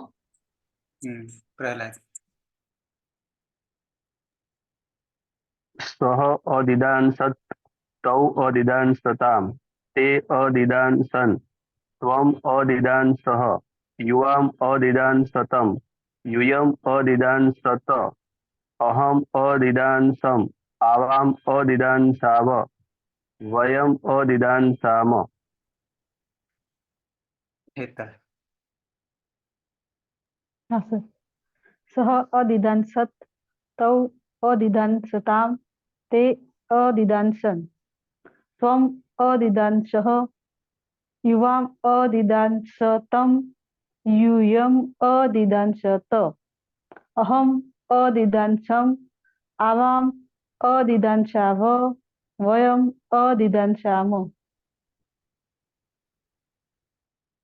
પ્રહલાદ. સહ અદિદાંસત તૌ અદિદાંસતામ તે અદિદાંસન ત્વમ અદિદાંસહ યુવામ અદિદાંસતમ યુયમ અદિદાંસત અહમ અદિદાંસમ આવામ અદિદાંસાવ વયમ અદિદાંસામ. હેતલ. હા સર. સહ અદિદાંસત તૌ અદિદાંસતામ તે અદિદાંસન ત્વમ અદિદાંસહ યુવામ અદિદાંસતમ યુયમ અદિદાંસત અહમ અદિદાંસમ આવામ અદિદાંસાવ વયમ અદિદાંસામ.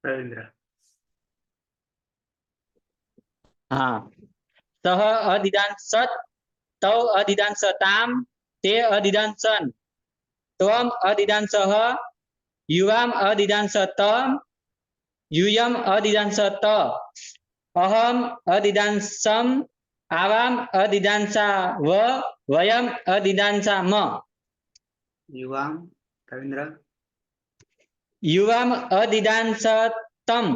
રવિન્દ્ર. હા. સહ અદિદાંસત તૌ અદિદાંસતામ તે અદિદાંસન ત્વમ અદિદાંસહ યુવામ અદિદાંસતમ યુયમ અદિદાંસત અહમ અદિદાંસમ આવામ અદિદાંસાવ વયમ અદિદાંસામ. યુવામ. રવિન્દ્ર. યુવામ અદિદાંસતમ.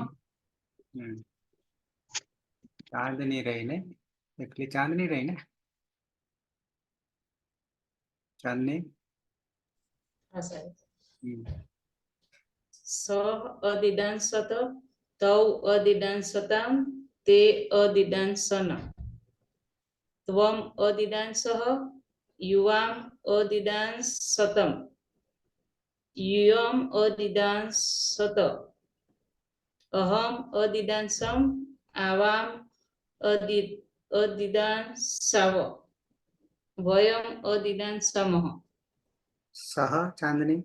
ચાંદની રહી ને, એકલી ચાંદની રહી ને. ચાંદની. સ અદિદાંસત તૌ અદિદાંસતામ તે અદિદાંસન ત્વમ અદિદાંસહ યુવામ અદિદાંસતમ યુયમ અદિદાંસત અહમ અદિદાંસમ આવામ અદિદાંસાવ વયમ અદિદાંસામઃ. સહ ચાંદની.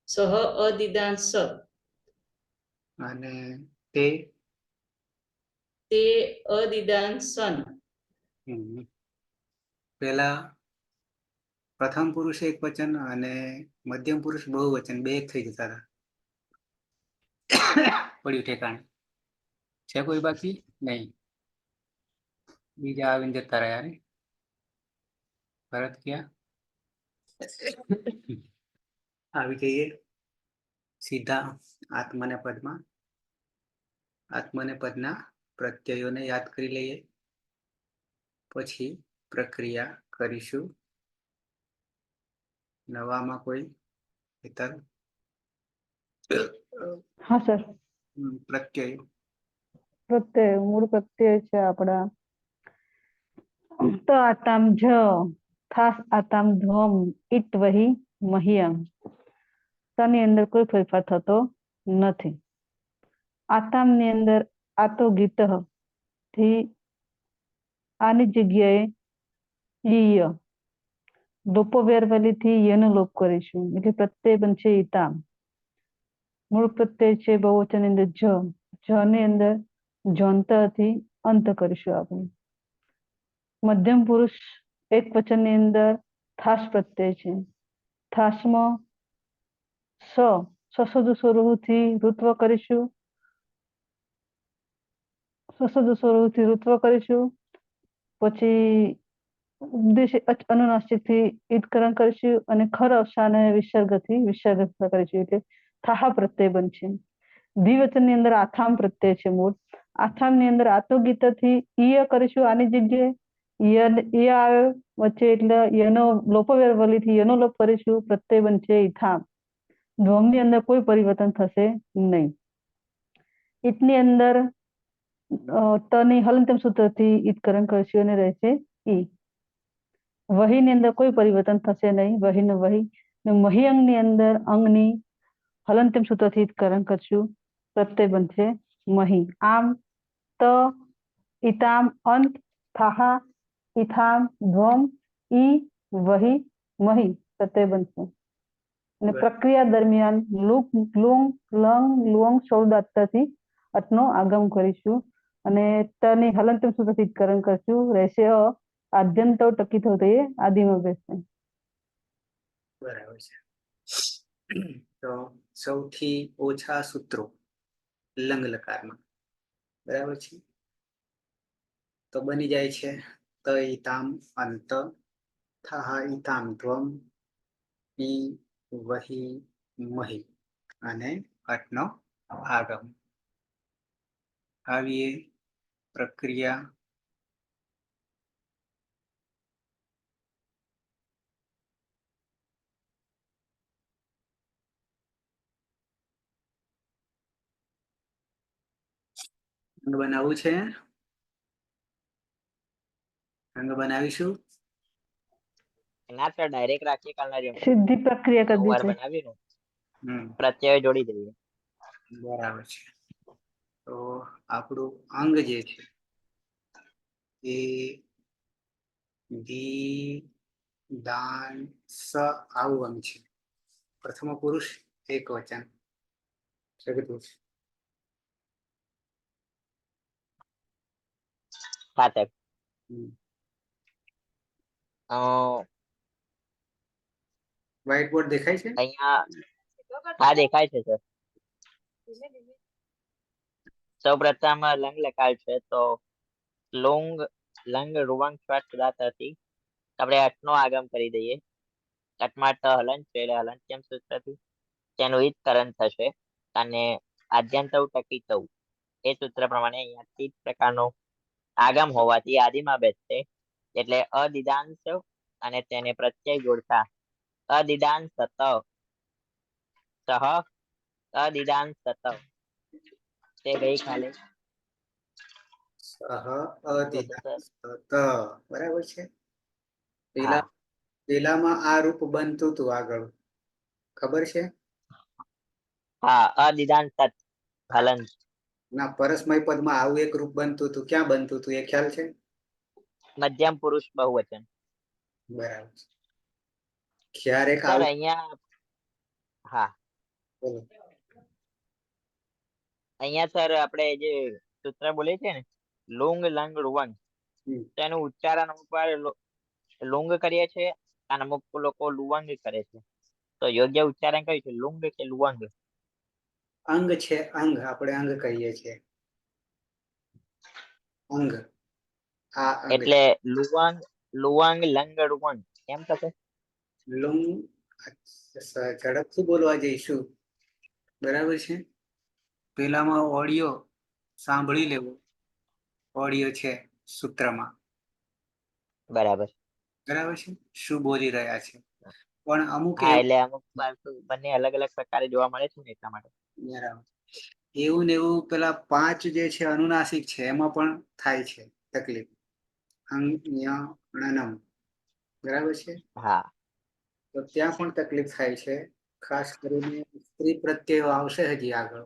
સહ અદિદાંસત અને તે અદિદાંસન. પેલા પ્રથમ પુરુષ એક વચન અને મધ્યમ પુરુષ બહુવચન બે એક થઈ જતા હતા. પડ્યું ઠેકાણે. છે કોઈ બાકી? નહીં. બીજા આવીને જતા રહ્યા ને. ભરત ક્યાં? આવી જઈએ સીધા આત્મને પદમાં. આત્મને પદના પ્રત્યયોને યાદ કરી લઈએ, પછી પ્રક્રિયા કરીશું. નવામાં કોઈ હેતલ? હા સર. પ્રત્યય પ્રત્યય મૂળ પ્રત્યય છે આપણા ત આતામ જ, થાસ આતામ ધ્વમ, ઇટ વહી મહિયમ. તની અંદર કોઈ ફેરફાર થતો નથી. આતામની અંદર આતો ગીત થી આની જગ્યાએ ઈય, લોપો વેરવલીથી યનો લોપ કરીશું એટલે પ્રત્યય બનશે ઈતામ. મૂળ પ્રત્યય છે બહુવચન ની અંદર જ, જ ની અંદર જોંતથી અંત કરીશું આપણે. મધ્યમ પુરુષ એક વચન ની અંદર થાસ પ્રત્યય છે. થાસમાં સસદ સ્વરૂપથી ઋત્વ કરીશું. સસદ સ્વરૂપથી ઋત્વ કરીશું. પછી ઉપદેશ અનુનાસિકથી ઈદકરણ કરીશું અને ખર અવસાન વિસર્ગથી વિસર્ગ કરીશું એટલે થાહા પ્રત્યય બનશે. દ્વિવચનની અંદર આથામ પ્રત્યય છે મૂળ. આથામની અંદર આતો ગીતથી ઈય કરીશું આની જગ્યાએ ય આવે વચ્ચે એટલે યનો લોપવેરવલીથી યનો લોપ કરીશું, પ્રત્યય બનશે ઈથામ. ધ્વમની અંદર કોઈ પરિવર્તન થશે નહીં. ઈટની અંદર તની હલંતમ સૂત્રથી ઈદકરણ કરીશું અને રહેશે ઈ. વહીની અંદર કોઈ પરિવર્તન થશે નહીં, વહીનું વહી. મહિયંગની અંદર અંગની હલંતમ સૂત્રથી ઈદકરણ કરશું, પ્રત્યય બનશે મહી. આમ ત ઈતામ અંત, થાહા ઈથામ ધ્વમ, ઈ વહી મહી પ્રત્યય બનશે. અને પ્રક્રિયા દરમિયાન લુક લુંગ લંગ લુંગ સૌદાત્તાથી અટનો આગમ કરીશું અને તની હલંતમ સૂત્રથી ઈદકરણ કરશું, રહેશે અ. આદ્યંત ટકી થતો એ આદિમાં બેસશે. બરાબર છે. તો સૌથી ઓછા સૂત્રો લંગ લકારમાં, બરાબર છે. તો બની જાય છે ત ઈતામ અંત, થાહા ઈતામ ધ્વમ, ઈ વહી મહી અને અટનો આગમ. આવીએ પ્રક્રિયા બનાવવું છે. અંગ બનાવીશું. ના સર ડાયરેક્ટ રાખીએ કાલના જેમ સીધી પ્રક્રિયા કરી વાર દીધી. બનાવ્યું પ્રત્યય જોડી દઈએ. બરાબર છે. તો આપણું અંગ જે છે એ દી દાન સ આવું અંગ છે. પ્રથમ પુરુષ એક વચન. હા સર. વ્હાઈટ બોર્ડ દેખાય છે? અહીંયા હા દેખાય છે સર. સૌ પ્રથમ લંગ લકાર છે તો લોંગ લંગ રૂવાંગ શ્વાસ દાતાથી આપણે અટનો આગમ કરી દઈએ. અટમાં ટ હલન છે એટલે હલંત્યમ સૂત્રથી તેનું ઈદકરણ થશે અને આદ્યંત ટકી થવું એ સૂત્ર પ્રમાણે અહીંયા 30 પ્રકારનો આગમ હોવાથી આદિમાં બેસશે એટલે અદિદાંશ અને તેને પ્રત્યય જોડતા અદિદાંશ સત સહ અદિદાંશ સત તે ગઈકાલે બરાબર છે. હા પેલામાં આ રૂપ બનતું હતું આગળ, ખબર છે? હા અદિદાંશ સત હલન. ના, પરસ્મય પદમાં આવું એક રૂપ બનતું હતું. ક્યાં બનતું હતું એ ખ્યાલ છે? મધ્યમ પુરુષ બહુવચન. બરાબર. ક્યારેક સર અહીંયા હા અહીંયા સર આપણે જે સૂત્ર બોલે છે ને લુંગ લંગ રૂવંગ તેનું ઉચ્ચારણ અમુક વાર લુંગ કરીએ છીએ અને અમુક લોકો લુવંગ કરે છે. તો યોગ્ય ઉચ્ચારણ કયું છે, લુંગ કે લુવંગ? અંગ છે, અંગ આપણે અંગ કહીએ છીએ. અંગ. આ અંગ એટલે લુવાંગ લુવાંગ લંગ રૂવંગ કેમ થશે? લુંગ ઝડપથી બોલવા જઈશું, બરાબર છે. પેલામાં ઓડિયો સાંભળી લેવો, ઓડિયો છે સૂત્રમાં, બરાબર. બરાબર છે, શું બોલી રહ્યા છે. પણ અમુક હા, એટલે અમુક વાર તો બંને અલગ અલગ પ્રકારે જોવા મળે છે ને એટલા માટે. બરાબર, એવું ને એવું પેલા 5 જે છે અનુનાસિક છે એમાં પણ થાય છે તકલીફ. અંગ ય ણનમ, બરાબર છે. હા. તો ત્યાં પણ તકલીફ થાય છે, ખાસ કરીને સ્ત્રી પ્રત્યયો આવશે હજી આગળ,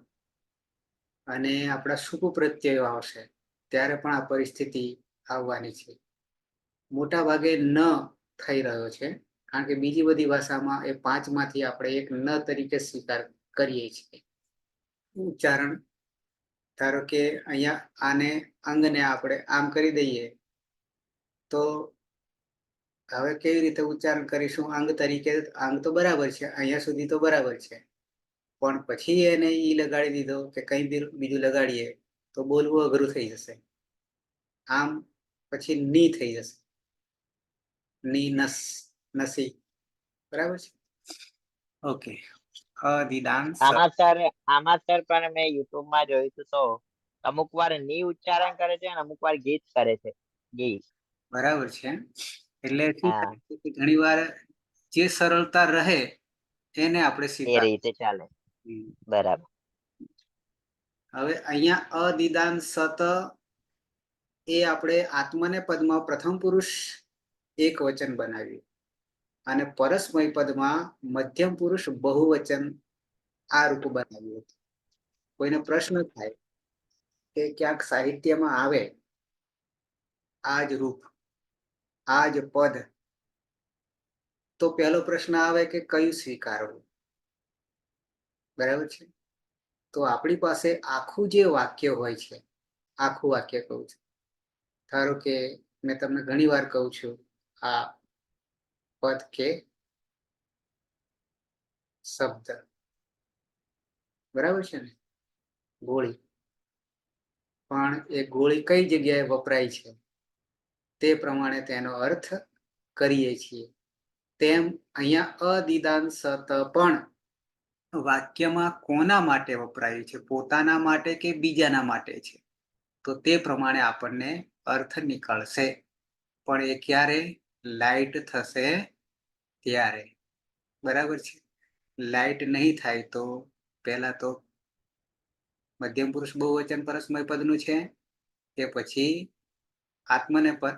અને આપણા સુકુ પ્રત્યયો આવશે ત્યારે પણ આ પરિસ્થિતિ આવવાની છે. મોટા ભાગે ન થઈ રહ્યો છે, કારણ કે બીજી બધી ભાષામાં એ 5 માંથી આપણે એક ન તરીકે સ્વીકાર કરીએ છીએ. ઉચ્ચારણ, ધારો કે અહીંયા આને અંગને આપણે આમ કરી દઈએ તો હવે કેવી રીતે ઉચ્ચારણ કરીશું? અંગ તરીકે અંગ તો બરાબર છે, અહીંયા સુધી તો બરાબર છે, પણ પછી એને ઈ લગાડી દીધો કે કંઈ બીજું લગાડીએ તો બોલવું અઘરું થઈ જશે. આમ પછી ની થઈ જશે, ની નસ, નસી, બરાબર છે. ઓકે, અધિદાન આમાં સર પણ મેં યુટ્યુબમાં જોયું હતું તો અમુક વાર ની ઉચ્ચારણ કરે છે અને અમુક વાર ગીત કરે છે. ગીત. બરાબર છે. એટલે શું હા, થાય છે કે ઘણી વાર જે સરળતા રહે એને આપણે એ સ્વીકાર. રીતે ચાલે. બરાબર. હવે અહીંયા અદિદાન સત એ આપણે આત્મને પદમાં પ્રથમ પુરુષ એક વચન બનાવ્યું, અને પરસ્મય પદમાં મધ્યમ પુરુષ બહુવચન આ રૂપ બનાવ્યું હતું. કોઈને પ્રશ્ન થાય કે ક્યાંક સાહિત્યમાં આવે આ જ રૂપ, આ જ પદ, તો પહેલો પ્રશ્ન આવે કે કયું સ્વીકારવું, બરાબર છે. તો આપણી પાસે આખું જે વાક્ય હોય છે, આખું વાક્ય કહું છું, ધારો કે મેં તમને ઘણી વાર કહું છું આ પદ કે શબ્દ, બરાબર છે ને, ગોળી, પણ એ ગોળી કઈ જગ્યાએ વપરાય છે તે પ્રમાણે તેનો અર્થ કરીએ છીએ. તેમ અહીંયા અદિદાન સત પણ વાક્યમાં કોના માટે વપરાયું છે, પોતાના માટે કે બીજાના માટે છે, તો તે પ્રમાણે આપણને અર્થ નીકળશે. પણ એ ક્યારે? લાઇટ થશે ત્યારે, બરાબર છે. લાઇટ નહીં થાય તો પહેલા તો મધ્યમ પુરુષ બહુવચન પરસ્મય પદનું છે, કે પછી આત્મને પદ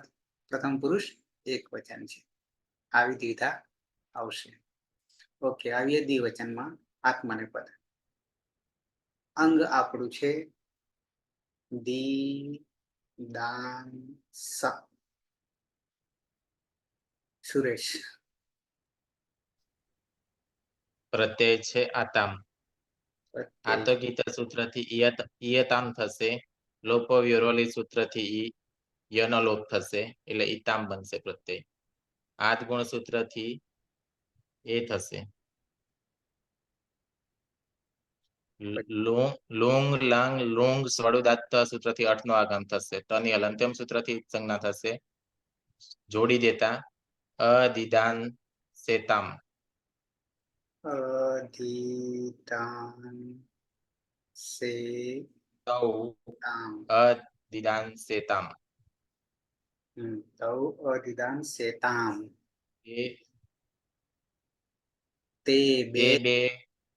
પ્રથમ પુરુષ એક વચન છે. આવી દ્વિધા આવશે. ઓકે, આવીએ દ્વિવચનમાં આત્મને પદ. અંગ આપણું છે દી દાન સ. સુરેશ. પ્રત્યય છે આતામ. આતો ગીત સૂત્રથી ઇયતામ થશે. લોપો વ્યોરોલી સૂત્રથી યનો લોપ થશે, એટલે ઈતામ બનશે પ્રત્યય. આદ ગુણ સૂત્રથી એ થશે. લોંગ લાંગ લોંગ સ્વડુદાત્ત સૂત્રથી અર્થનો આગમ થશે. તની હલંત્યમ સૂત્રથી સંજ્ઞા થશે. જોડી દેતા અદિદાન સેતામ. અધિદાન સેતામ. અદિદાન સેતામ. તૌ અધિદાન સેતામ. એ તે બે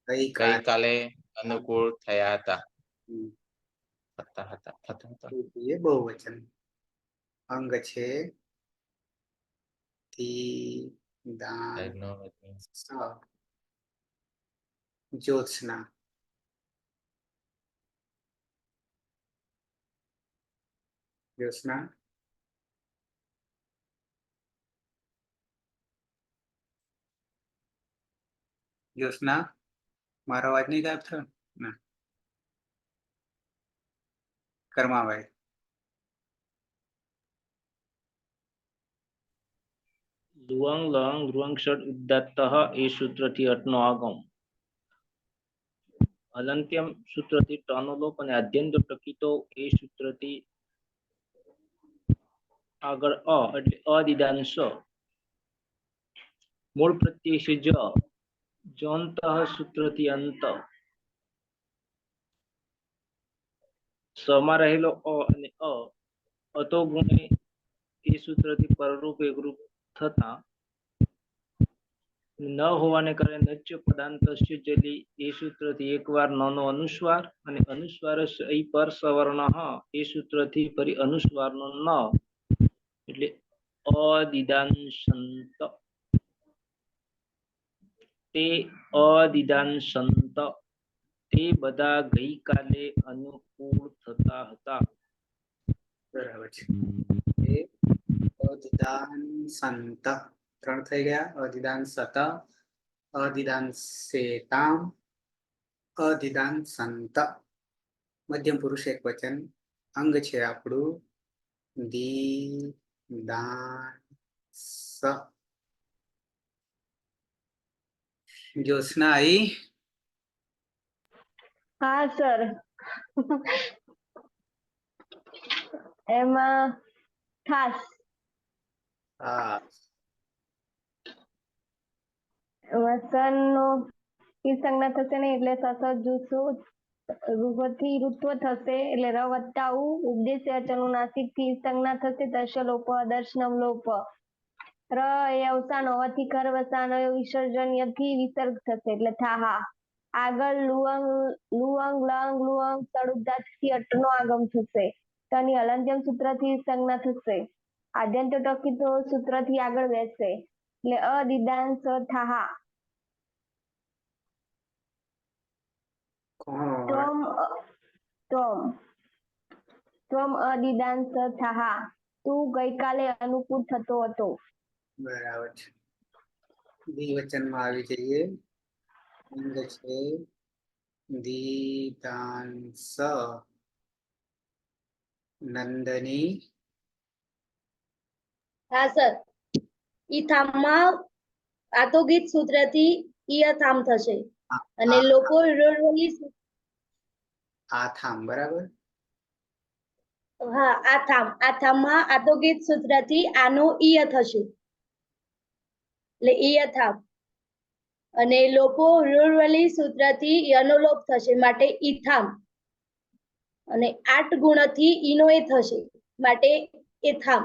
ગઈકાલે અનુકૂળ થયા હતા. એ બહુવચન. અંગ છે દાન જ્યોત્સના. જ્યોત્સના જ્યોત્સના, મારો અવાજ નહીં ગાયબ થયો ને? કર્માભાઈ. લુવાંગ લંગ લુવાંગ ષડ ઉદાત્ત એ સૂત્રથી અર્થનો આગમ. હલંત્યમ સૂત્રથી ટનો લોપ અને આદ્યંત પ્રકિતો એ સૂત્રથી આગળ એટલે અદિદાન સ. મૂળ પ્રત્યય છે જ જોંત સૂત્રથી અંત સમાં રહેલો અ અને અતો ગુણે એ સૂત્રથી પરરૂપ એકરૂપ થતા ન હોવાને કારણે નચ્ય પદાંતસ્ય જલી એ સૂત્રથી એકવાર નનો અનુસ્વાર અને અનુસ્વાર પર સવર્ણ એ સૂત્રથી ફરી અનુસ્વારનો ન એટલે અદિદાંશંત તે અદિદાંશંત તે બધા ગઈકાલે અનુકૂળ થતા હતા. બરાબર છે. એ અદિદાન સંત 3 થઈ ગયા. અદિદાન સત, અદિદાન સેતામ, અદિદાન સંત. મધ્યમ પુરુષ એક વચન. અંગ છે આપણું દી દાન સ. જ્યોત્સના આઈ? હા સર. એમાં ખાસ હા. વસન નો ઈ સંજ્ઞા થશે ને એટલે સસ જુસુ રૂપથી ઋત્વ થશે એટલે ર વત્તા ઉ ઉપદેશ અચનું નાસિક થી સંજ્ઞા થશે દર્શ લોપ દર્શનમ લોપ. ર એ અવસાન હોવાથી કર વસાન વિસર્જન થી વિસર્ગ થશે એટલે થાહા. આગળ લુઅંગ લુઅંગ લંગ લુઅંગ તળુદાત થી અટનો આગમ થશે. તની હલંત્યમ સૂત્ર થી સંજ્ઞા થશે. આદ્યંત ટકી તો સૂત્ર થી આગળ બેસશે એટલે અદિદાંસ થાહા. ત્વમ ત્વમ અદિદાંસ થાહા. તું ગઈકાલે અનુકૂળ થતો હતો. બરાબર છે. દ્વિવચનમાં આવી જઈએ. અંગ છે દીદાંસ નંદની. હા સર. ઈ થામમાં આતોગીત સૂત્રથી ઈયથામ થશે અને લોકો રોડવલી આથામ. બરાબર. હા આથામમાં આતોગીત સૂત્રથી આનો ઈય થશે એટલે ઈયથામ. અને લોકો રૂરવલી સૂત્રથી યનો લોપ થશે માટે ઈથામ. અને 8 ગુણથી ઈનો એ થશે માટે એથામ.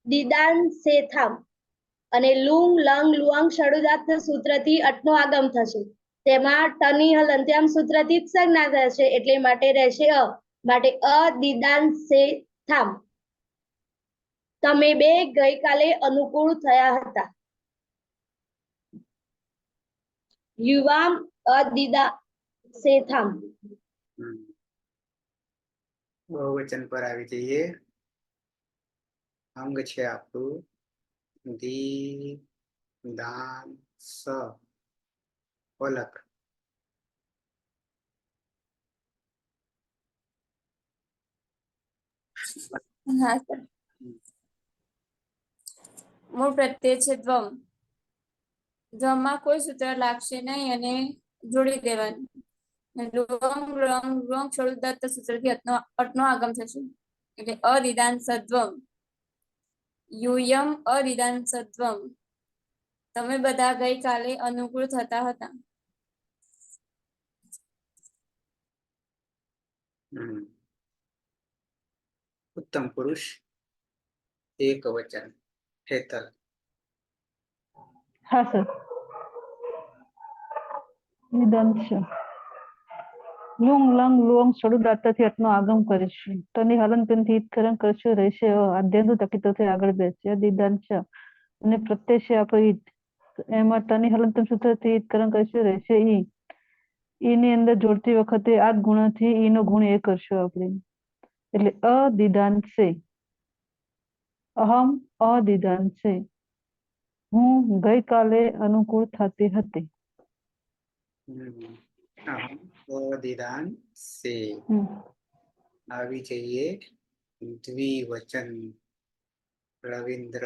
દીદાન સેથામ. અને લુંગ લંગ લુઆંગ ષડુદાત્ત સૂત્રથી અટનો આગમ થશે. તેમાં ટની હલંત્યામ સૂત્રથી જ સંજ્ઞા થશે એટલે માટે રહેશે અ. માટે અદિદાન સેથામ. તમે બે ગઈકાલે અનુકૂળ થયા હતા. યુવામ અદિદા સેથામ. બહુવચન પર આવી જઈએ. અંગ છે આપણું દી દાન સ પલક. હા સર. મૂળ પ્રત્યય છે દ્વમ. દ્વમમાં કોઈ સૂત્ર લાગશે નહીં અને જોડી દેવાનું. લુઅંગ લંગ લુઅંગ ષડુદાત્ત સૂત્રથી અટનો આગમ થશે એટલે અદિદાન સદ્વમ. યુયમ અદિદાન સદ્વમ. તમે બધા ગઈકાલે અનુકૂળ થતા હતા. ઉત્તમ પુરુષ એક વચન. હેતલ. હા સર. નિદંશ લુંગ લંગ લુઅંગ ષડુદાત્તથી અટનો આગમ કરીશું. તની હલનતનથી ઈત્કરણ કરશું રહેશે આદ્યંતુ તકીતોથી આગળ બેસશે દિદાંશ અને પ્રત્યય છે આપણો ઈદ. એમાં તની હલનતન સૂત્રથી ઈત્કરણ કરશું રહેશે ઈ. ઈની અંદર જોડતી વખતે આ ગુણથી ઈનો ગુણ એ કરશું આપણે એટલે અદિદાંશે. અહમ અદિદાંશે. હું ગઈકાલે અનુકૂળ થતી હતી. અદિદાન સે. આવી જઈએ દ્વિવચન. રવિન્દ્ર.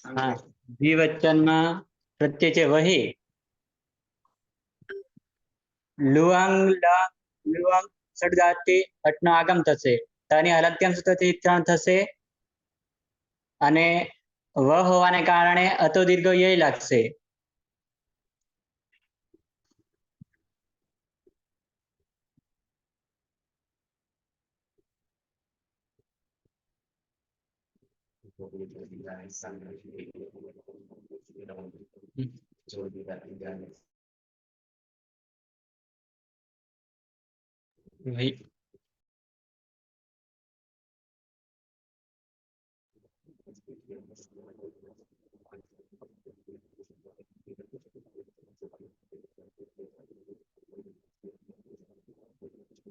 હા દ્વિવચનમાં પ્રત્યય છે વહી. લુઆંગ લંગ લુઆંગ ષડદાથી અટનો આગમ થશે. તની હલંત્યમ સૂત્રથી ઈત્કરણ થશે અને વ હોવાને કારણે અતો દીર્ઘ ય લાગશે. વહી.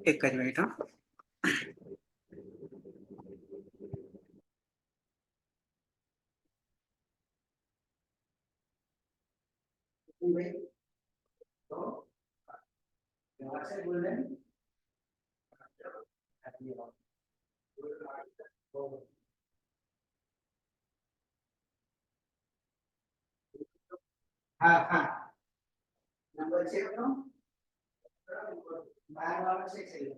એક જ મિનિટ હો. હા હા નંબર છે આપણો 12 વાળો છે છેલ્લો.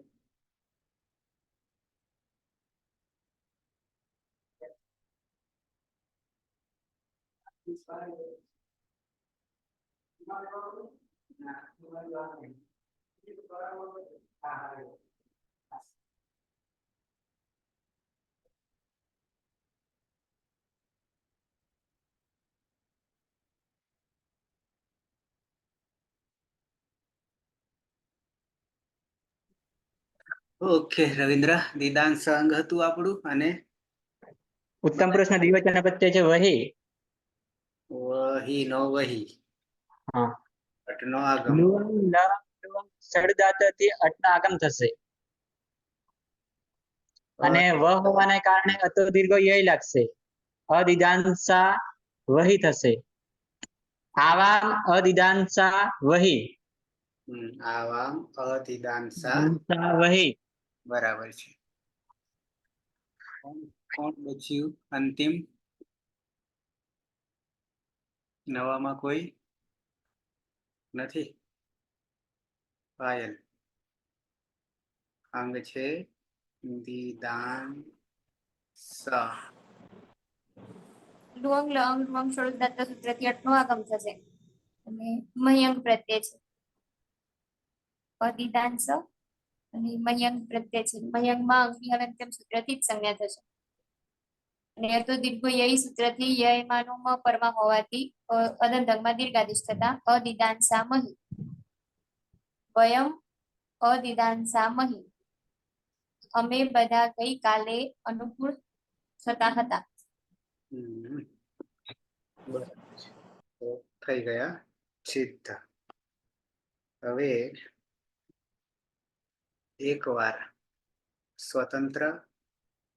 ઓકે રવિન્દ્ર, દિદાંશ અંગ હતું આપણું અને ઉત્તમ પુરુષના દ્વિવચન પ્રત્યય છે વહી. વહી નો વહી. હા. અટનો આગમ. લુઅંગ લંગ સડદાતથી અટના આગમ થશે. અને વ હોવાને કારણે અતો દીર્ઘ ય લાગશે. અદિદાંસા વહી થશે. આવામ અદિદાંસા વહી. આવામ અદિદાંસા વહી. બરાબર છે. કોણ બચ્યું અંતિમ? નવામાં કોઈ નથી. પાયલ અંગ છે દિદાંસ. લુઅંગ લંગ લુઅંગ સળદાત સૂત્રથી અટનો આગમ થશે અને મહ્યંગ પ્રત્યય છે અદિદાંસ અને મહ્યંગ પ્રત્યય છે. મહ્યંગમાં અંગની હલંત્યમ સૂત્રથી જ સંજ્ઞા થશે અને અતો દીર્ઘ ય સૂત્રથી યયમાનું મ પરમાં હોવાથી અદંતંગમાં દીર્ઘાદેશ થતા અદિદાંસા મહી. વયમ અદિદાંસા મહી. અમે બધા ગઈકાલે અનુકૂળ થતા હતા. બરાબર છે. તો થઈ ગયા સિદ્ધ. હવે એક વાર સ્વતંત્ર,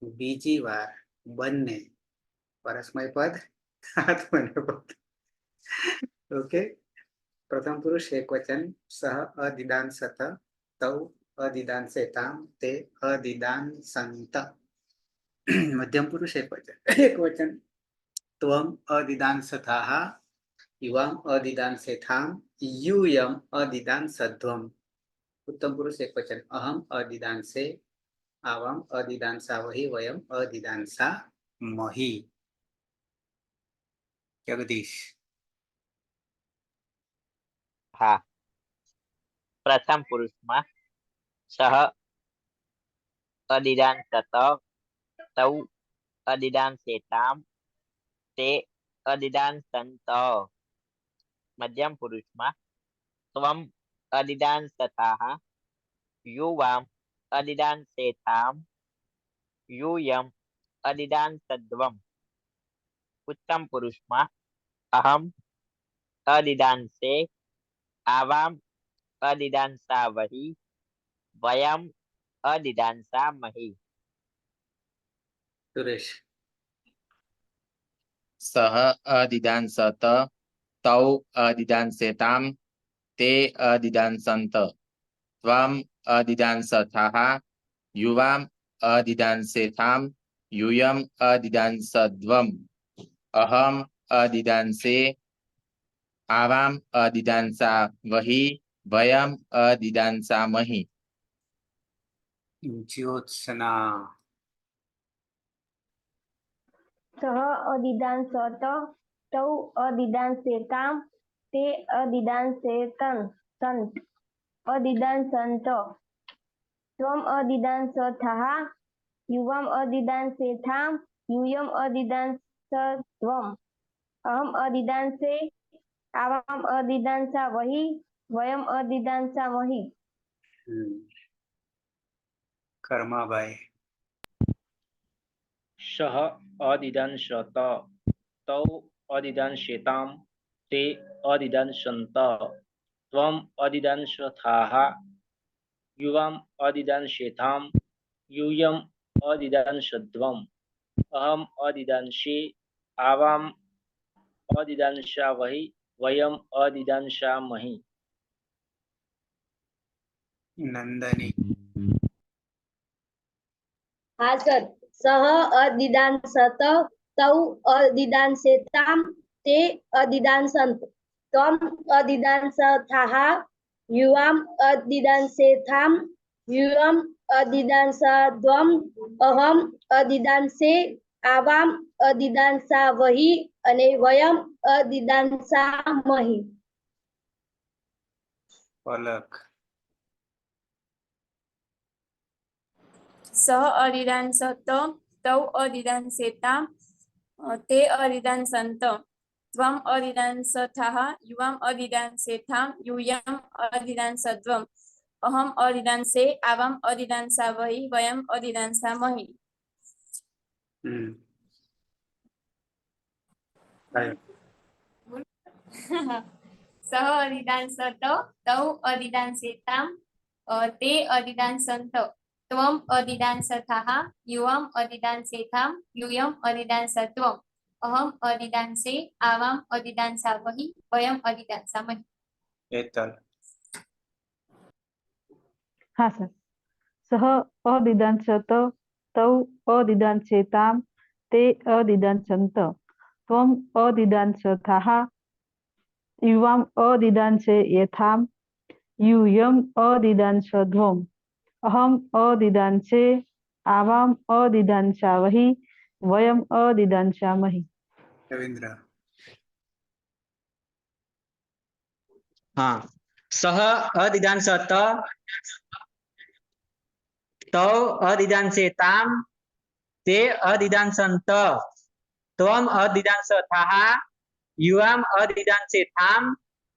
બીજી વાર બંને પરસ્મય પદ, આત્મનેપદ. ઓકે. પ્રથમ પુરુષ એક વચન સહ અદિદાંસત તૌ અદિદાંસેતામ તે અદિદાંસંત. મધ્યમ પુરુષ એક વચન ત્વમ અદિદાંસથાઃ યુવામ અદિદાંસેથામ यूयम अदिदांसध्वम. उत्तम पुरुष एक वचन अहम अदिदांसे आवाम अदिदांसा वही वयम अदिदांसा मही. जगदीश. હા. પ્રથમ પુરુષમાં સહ અદિદાંસત તૌ અદિદાંસેતામ તે અદિદાંસંત. મધ્યમ પુરુષમાં ત્વમ અદિદાંસતાઃ યુવામ અદિદાંસેતામ यूयम अदिदांसध्वम. उत्तम पुरुषમાં અહમ અદિદાંસે આવામ અદિદાંસા વહી વયમ અદિદાંસા મહી. સુરેશ. સહ અદિદાંસત તૌ અદિદાંસેતામ તે અદિદાંસંત ત્વમ અદિદાંસથાઃ યુવામ અદિદાંસેતામ यूयम अदिदांसध्वम. अहम अदिदांसे आवाम अदिदांसा वही वयम अदिदांसा मही. ज्योत्सना. સહ અદિદાંશત તૌ અદિદાંશેતામ તે અદિદાંશેતન સંત અદિદાંશંત ત્વમ અદિદાંશથઃ યુવમ અદિદાંશેથામ यूयम अदिदांसत्वम अहम अदिदांसे आवाम अदिदांसा वही वयम अदिदांसा वही કર્માભાઈ સહ અદિદાંશત તૌ અદિદાંશેતામ તે અદિદાંશંત ત્વમ અદિદાંશથાહ યુવામ અદિદાંશેથામ यूयम अदिदांशद्वम अहम अदिदांशे आवाम अदिदांशा वही वयम अदिदांशामहि નંદની હા સર સહ અદિદાંસત તૌ અદિદાંસેતામ તે અદિદાંસંત ત્વમ અદિદાંસથાહ યુવામ અદિદાંસેથામ યુયમ અદિદાંસદ્વમ અહમ અદિદાંસે આવામ અદિદાંસા વહી અને વયમ અદિદાંસામહિ પલક સહ અદિદાંસત તૌ અદિદાંસેતામ તે અદિદાંસંત ત્વમ અદિદાંસથઃ યુવામ અદિદાંસેથામ यूयम अदिदांसद्वम अहम अदिदांसे आवाम अदिदांसा वही वयम अदिदांसामहि सह अदिदांसत तौ अदिदांसेताम ते अदिदांसंत त्वम अदिदांसथः युवम अदिदांसेथाम यूयम अदिदांसत्वम अहम अदिदांसे आवाम अदिदांसा वही वयम अदिदांसामहि હેતલ हाँ सर सह अदिदांशत तौ अदिदांशेताम ते अदिदांशंत त्वम अदिदांशथः युवाम अदिदांशेथाम यूयम अदिदांशध्वम अहम अदिदांसे आवाम अदिदांसा वही वयम अदिदांसामहि રવિન્દ્ર हाँ सह अदिदांशत तौ अदिदांशेताम ते अदिदांशंत त्वम अदिदांशथः युवाम अदिदांशेथाम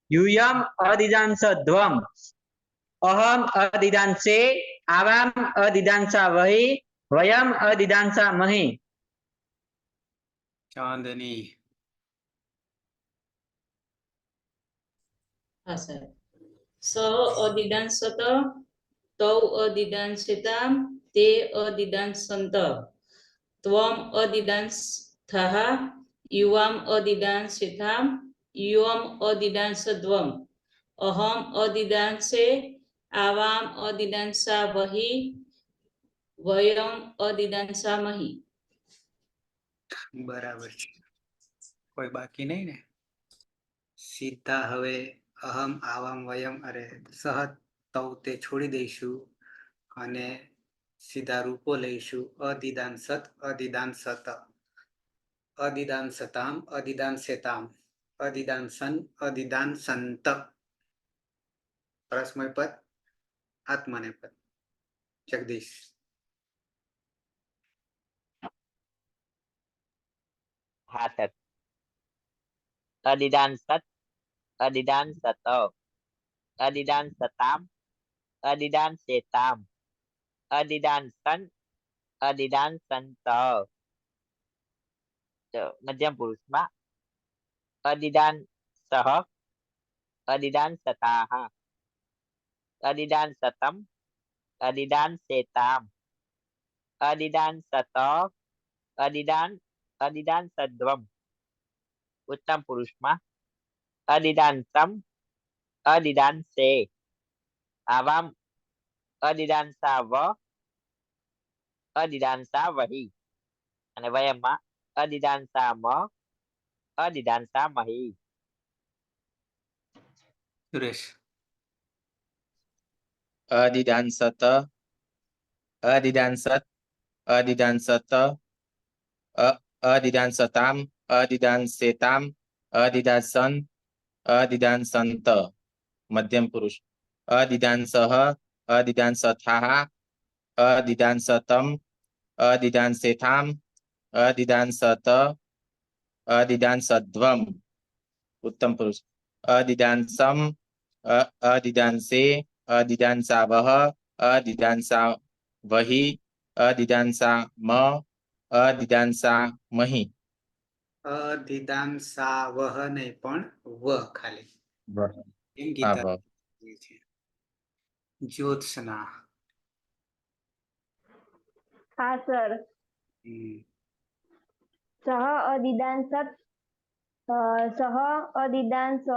यूयम अदिदांशध्वम अहम अदिदांसे आवाम अदिदांसा वही वयम अदिदांसामहि ચાંદની હા સર સહ અદિદાંસત તૌ અદિદાંસિતામ તે અદિદાંસંત ત્વમ અદિદાંસથઃ યુવામ અદિદાંસિતામ યુવમ અદિદાંસદ્વમ અહમ અદિદાંસે આવામ અદિદાંસા વહી વયમ અદિદાંસામહિ બરાબર છે કોઈ બાકી નહીં ને સીધા હવે અહમ આવામ વયમ અરે સહ તૌ તે છોડી દઈશું અને સીધા રૂપો લઈશું અદિદાંસત અદિદાંસત અદિદાંસતામ અદિદાંસેતામ અદિદાંસન અદિદાંસંત પરસ્મય પદ આત્મનેપદ જગદીશ હા સર અદિદાંસત અદિદાંસત અદિદાંસતામ અદિદાંસેતામ અદિદાંસન અદિદાંસંત મધ્યમ પુરુષમાં અદિદાંસઃ અદિદાંસતાઃ અદિદાંસતમ અદિદાંસેતામ અદિદાંસત અદિદાંસદ્વમ ઉત્તમ પુરુષમાં અદિદાંસમ અદિદાંસે આવામ અદિદાંસાવ અદિદાંસા વહી અને વયમમાં અદિદાંસામ અદિદાંસામહિ સુરેશ અદિદાંસત અદિદાંસત અદિદાંસત અદિદાંસતામ અદિદાંસેતામ અદિદાસન અદિદાંસંત મધ્યમ પુરુષ અદિદાંસહ અદિદાંસથાહ અદિદાંસતમ અદિદાંસેથામ અદિદાંસત અદિદાંસધ્વમ ઉત્તમ પુરુષ અદિદાંસમ અદિદાંસે અદિદાંસાવહ અદિદાંસાવહી અદિદાંસામ અદિદાંસામહી અધિદાંસાવહ નહીં પણ વ ખાલી એમ હા ગીતા વ. છે. જ્યોત્સના. હા સર. હમ. સહ અદિદાંસત સહ અદિદાંસત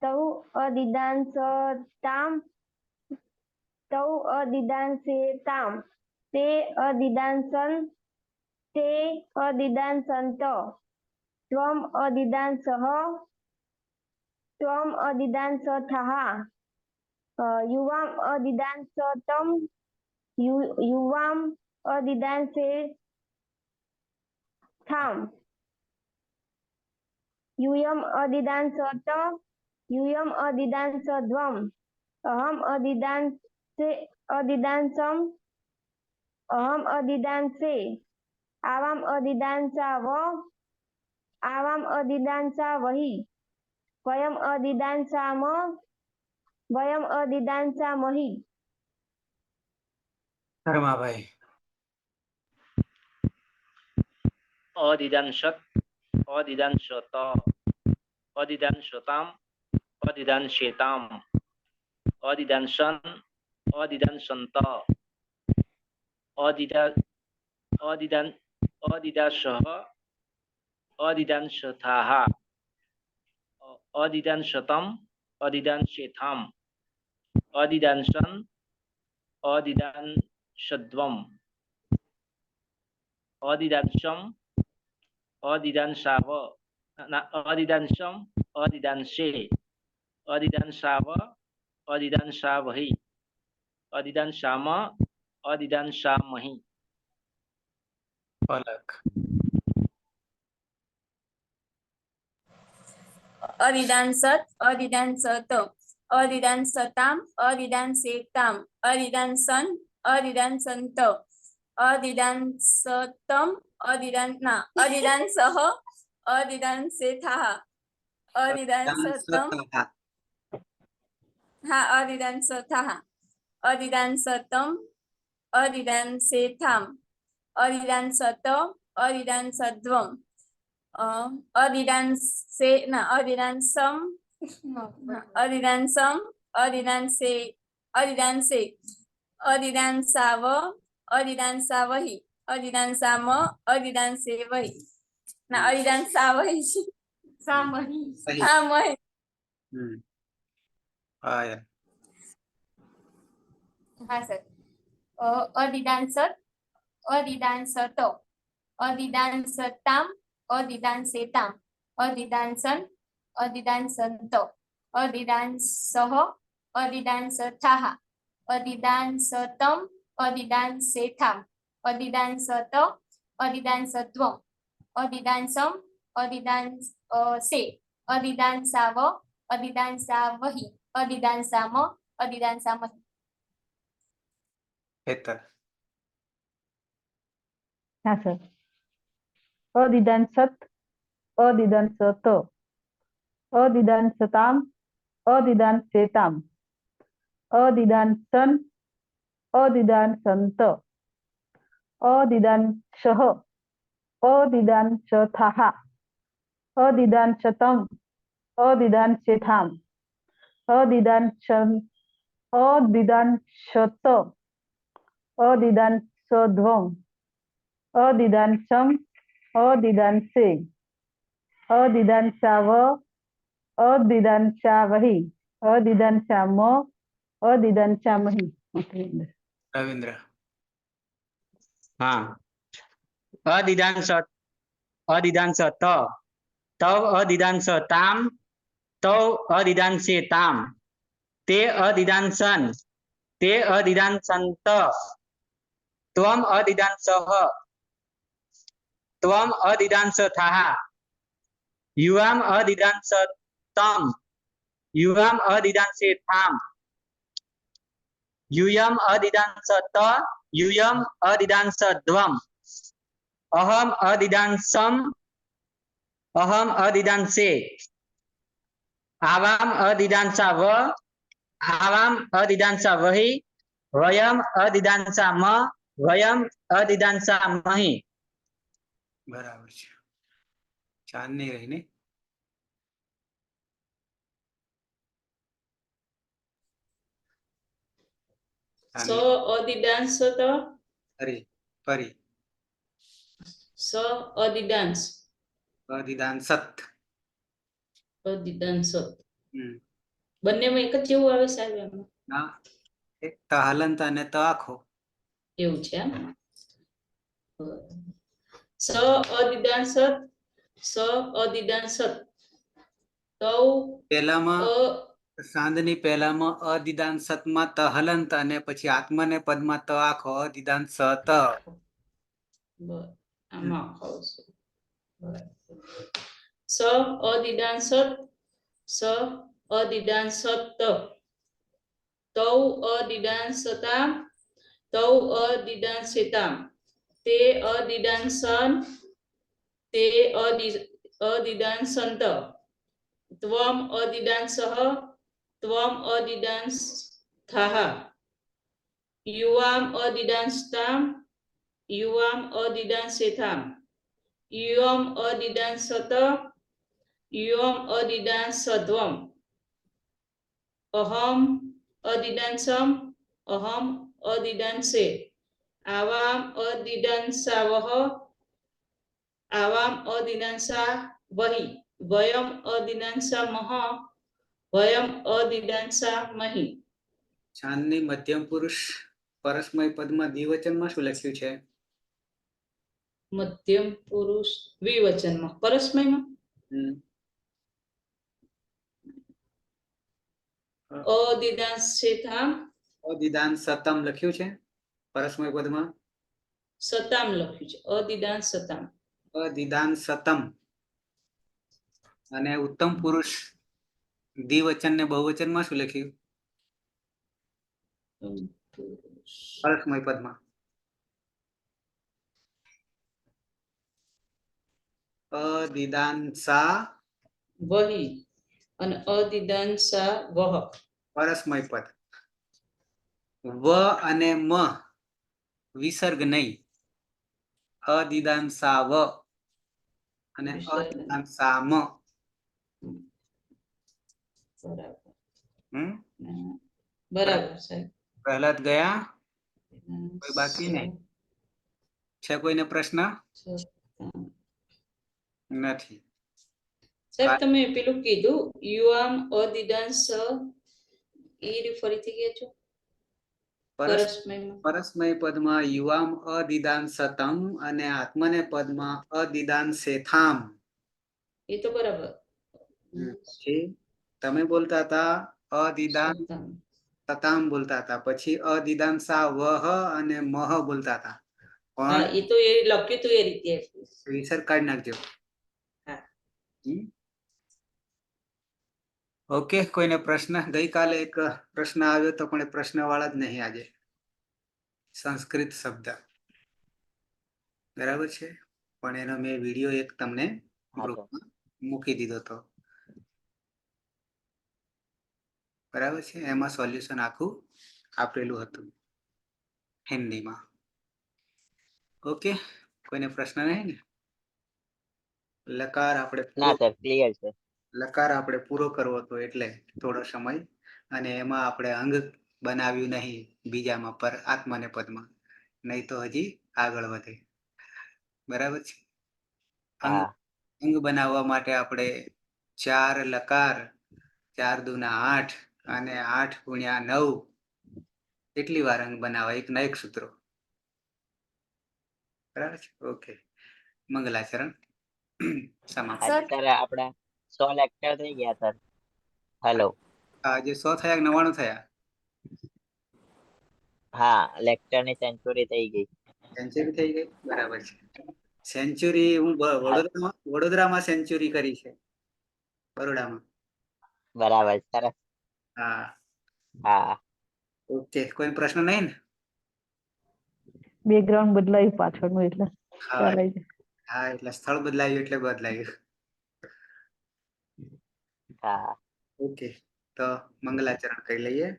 તૌ અદિદાંસતામ તૌ અદિદાંસેતામ તે અદિદાંસન તે અદિદાંસંત ત્વમ અદિદાંસઃ ત્વમ અદિદાંસથઃ યુવામ અદિદાંસતમ યુવામ અદિદાંસેથામ यूयम अदिदांसत यूयम अदिदांसध्वम अहम अदिदांसे अदिदांसम अहम अदिदांसे आवाम अदिदांसाव आवाम अदिदांसावहि वयम अदिदांसाम वयम अदिदांसामहि. ધર્માભાઈ. અદિદાંશત અદિદાંશત અદિદાંશતામ અદિદાંશેતામ અદિદાંશન અદિદાંશંત અદિદાંશઃ અદિદાંશથાહ અદિદાંશતમ અદિદાંશેથામ અદિદાંશન અદિદાંશદ્વમ અદિદાંશમ અદિદાંશાવ અદિદાંશમ અદિદાંશે અદિદાંશાવ અદિદાંશાવહી અદિદાંશામ અદિદાંશામહી. પલક. અદિદાંસત અદિદાંસત અદિદાંસતામ અદિદાંસેતામ અદિદાંસન અદિદાંસંત અદિદાંસતમ અદિદાંસઃ અદિદાંસેથાહ અદિદાંસતમ હા અદિદાંસથાહ અદિદાંસતમ અદિદાંસેથામ અદિદાંસત અદિદાંસધ્વમ અદિદાંસે ના અદિદાંસમ અદિદાંસમ અદિદાંસે અદિદાંસે અદિદાંસાવ અદિદાંસાવહી અદિદાંસામ અદિદાંસેવહી ના અદિદાંસાવહી સામહી સામહી. હમ. હા હા સર. અદિદાંસત અદિદાંસત અદિદાંસતામ અદિદાંસેતામ અદિદાંસન અદિદાંસંત અદિદાંસઃ અદિદાંસથાહ અદિદાંસતમ અદિદાંસેથામ અદિદાંસત અદિદાંસધ્વમ અદિદાંસમ અદિદાંસે અદિદાંસાવ અદિદાંસાવહી અદિદાંસામ અદિદાંસામહી. હેતલ. હા સર. અદિદાંસત અદિદાંસત અદિદાંસતામ અદિદાંસેતામ અદિદાંસન અદિદાંસંત અદિદાંશઃ અદિદાંશથાહ અદિદાંશતમ અદિદાંશેથામ અદિદાંશત અદિદાંસધ્વમ અદિદાંશમ અદિદાંસે અદિદાંસાવ અદિદાંસાવહી અદિદાંસામ અદિદાંસામહી. રવિન્દ્ર. હા. અદિદાંસત અદિદાંસત તવ અદિદાંસતામ તવ અદિદાંસેતામ તે અદિદાંસન તે અદિદાંસંત ત્વમ અદિદાંસઃ ત્વમ અદિદાંશ થાહ યુવામ અદિદાંશ તમ યુવામ અદિદાંશે થામ યુયમ અદિદાંશ ત યુયમ અદિદાંશ દ્વમ અહમ અદિદાંશમ અહમ અદિદાંશે આવામ અદિદાંશા વ આવામ અદિદાંશા વહી વયમ અદિદાંશા મ વયમ અદિદાંશા મહી. બરાબર છે. ચાંદની રહી ને સ અદિદાંશ ત ફરી સ અદિદાંશ અદિદાંસત. અદિદાંશ હમ બંનેમાં એક જ જેવું આવે સાહેબ એમાં ના એક ત હલંત અને ત આખો. એવું છે એમ સ અદિદાંશત સ અદિદાંશત તૌ પહેલામાં અ સાંદની પહેલામાં અદિદાંસતમાં ત હલંત અને પછી આત્મને પદમાં ત આખો અદિદાંસ ત. આમાં આવશે સ અદિદાંશત સ અદિદાંશત તૌ અદિદાંશતામ તૌ અદિદાંશિતામ તે અદિદાંશન તે અદિદાંશંત ત્વમ અદિદાંશઃ ત્વમ અદિદાંસ્થઃ યુવામ અદિદાંશતામ યુવામ અદિદાંશેથામ યુયમ અદિદાંશત યુયમ અદિદાંશધ્વમ અહમ અદિદાંશમ અહમ અદિદાંશે આવામ અદિદાંશાવહ આવામ અદિદાંશા વહી વયમ અદિદાંશામહ વયમ અદિદાંશામહી. ચાંદની મધ્યમ પુરુષ પરસ્મય પદમાં દ્વિવચનમાં શું લખ્યું છે? મધ્યમ પુરુષ દ્વિવચનમાં પરસ્મયમાં અદિદાંશેથામ અદિદાંસતમ લખ્યું છે પરસ્મય પદમાં. સતામ લખ્યું છે અદિદાંશતામ અદિદાંસતમ. અને ઉત્તમ પુરુષ દ્વિવચન ને બહુવચનમાં શું લખ્યું પરસ્મય પદમાં? અદિદાંસા વહી અને અદિદાંશા વહ પરસ્મય પદ. વ અને મ વિસર્ગ નહીં. અદિદાંસા વ અને અદિદાંસા મ. બરાબર સાહેબ. પ્રહલાદ ગયા? કોઈ બાકી નહીં? છે કોઈને પ્રશ્ન? નથી. સાહેબ તમે પેલું કીધું યુઆમ અદિદાંશ એ ફરીથી કહેજો પરસ્મયમાં. પરસ્મય પદમાં યુવામ અદિદાંસતમ અને આત્મને પદમાં અદિદાંશેથામ. એ તો બરાબર. પછી તમે બોલતા હતા અદિદાંસતામ બોલતા હતા, પછી અદિદાંસા વહ અને મહ બોલતા હતા. હા પણ એ તો એ લખ્યું તું એ રીતે વિસર્ગ કાઢી નાખજો. ઓકે, કોઈને પ્રશ્ન? ગઈકાલે એક પ્રશ્ન આવ્યો તો પણ એ પ્રશ્ન વાળા જ નહીં આજે. સંસ્કૃત શબ્દ બરાબર છે, પણ એનો મેં વિડીયો એક તમને ગ્રુપમાં મૂકી દીધો હતો. બરાબર છે, એમાં સોલ્યુશન આખું આપેલું હતું હિન્દીમાં. ઓકે, કોઈને પ્રશ્ન નહીં ને? લકાર આપણે પૂરો કરવો હતો એટલે થોડો સમય, અને એમાં આપણે અંગ બનાવ્યું નહીં બીજામાં પર આત્માને પદમાં, નહીં તો હજી આગળ વધે. બરાબર છે. અંગ બનાવવા માટે આપણે 4 લકાર 4 દુના 8 અને 8 ગુણ્યા 9 એટલી વાર અંગ બનાવાય, એક ના એક સૂત્રો. બરાબર છે. ઓકે, મંગલાચરણ સમાપ્ત. આપડા 100 લેક્ચર થઈ ગયા સર. હેલો, આજે 100 થયા કે 99 થયા? હા, લેક્ચર ની સેન્ચુરી થઈ ગઈ. સેન્ચુરી થઈ ગઈ. બરાબર છે. સેન્ચુરી હું વડોદરામાં સેન્ચુરી કરી છે, બરોડામાં. બરાબર, સરસ. હા, હા, ઓકે. કોઈ પ્રશ્ન નહીં ને? બેકગ્રાઉન્ડ બદલાયું પાછળનું એટલે હા ખ્યાલ આવી જાય. હા, એટલે સ્થળ બદલાયું એટલે બદલાયું. હા. ઓકે, તો મંગલાચરણ કરી લઈએ.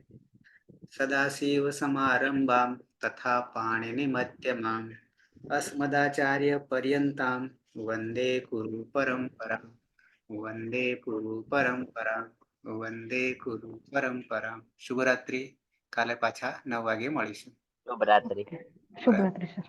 સદાશિવ સમારંભામ તથા પાણીની મધ્યમામ અસ્મદાચાર્ય પર્યંતામ વંદે ગુરુ પરંપરા. વંદે ગુરુ પરંપરા. વંદે ગુરુ પરંપરા. શુભરાત્રી. કાલે પાછા 9 વાગે મળીશું. શુભરાત્રી. શુભરાત્રી સર.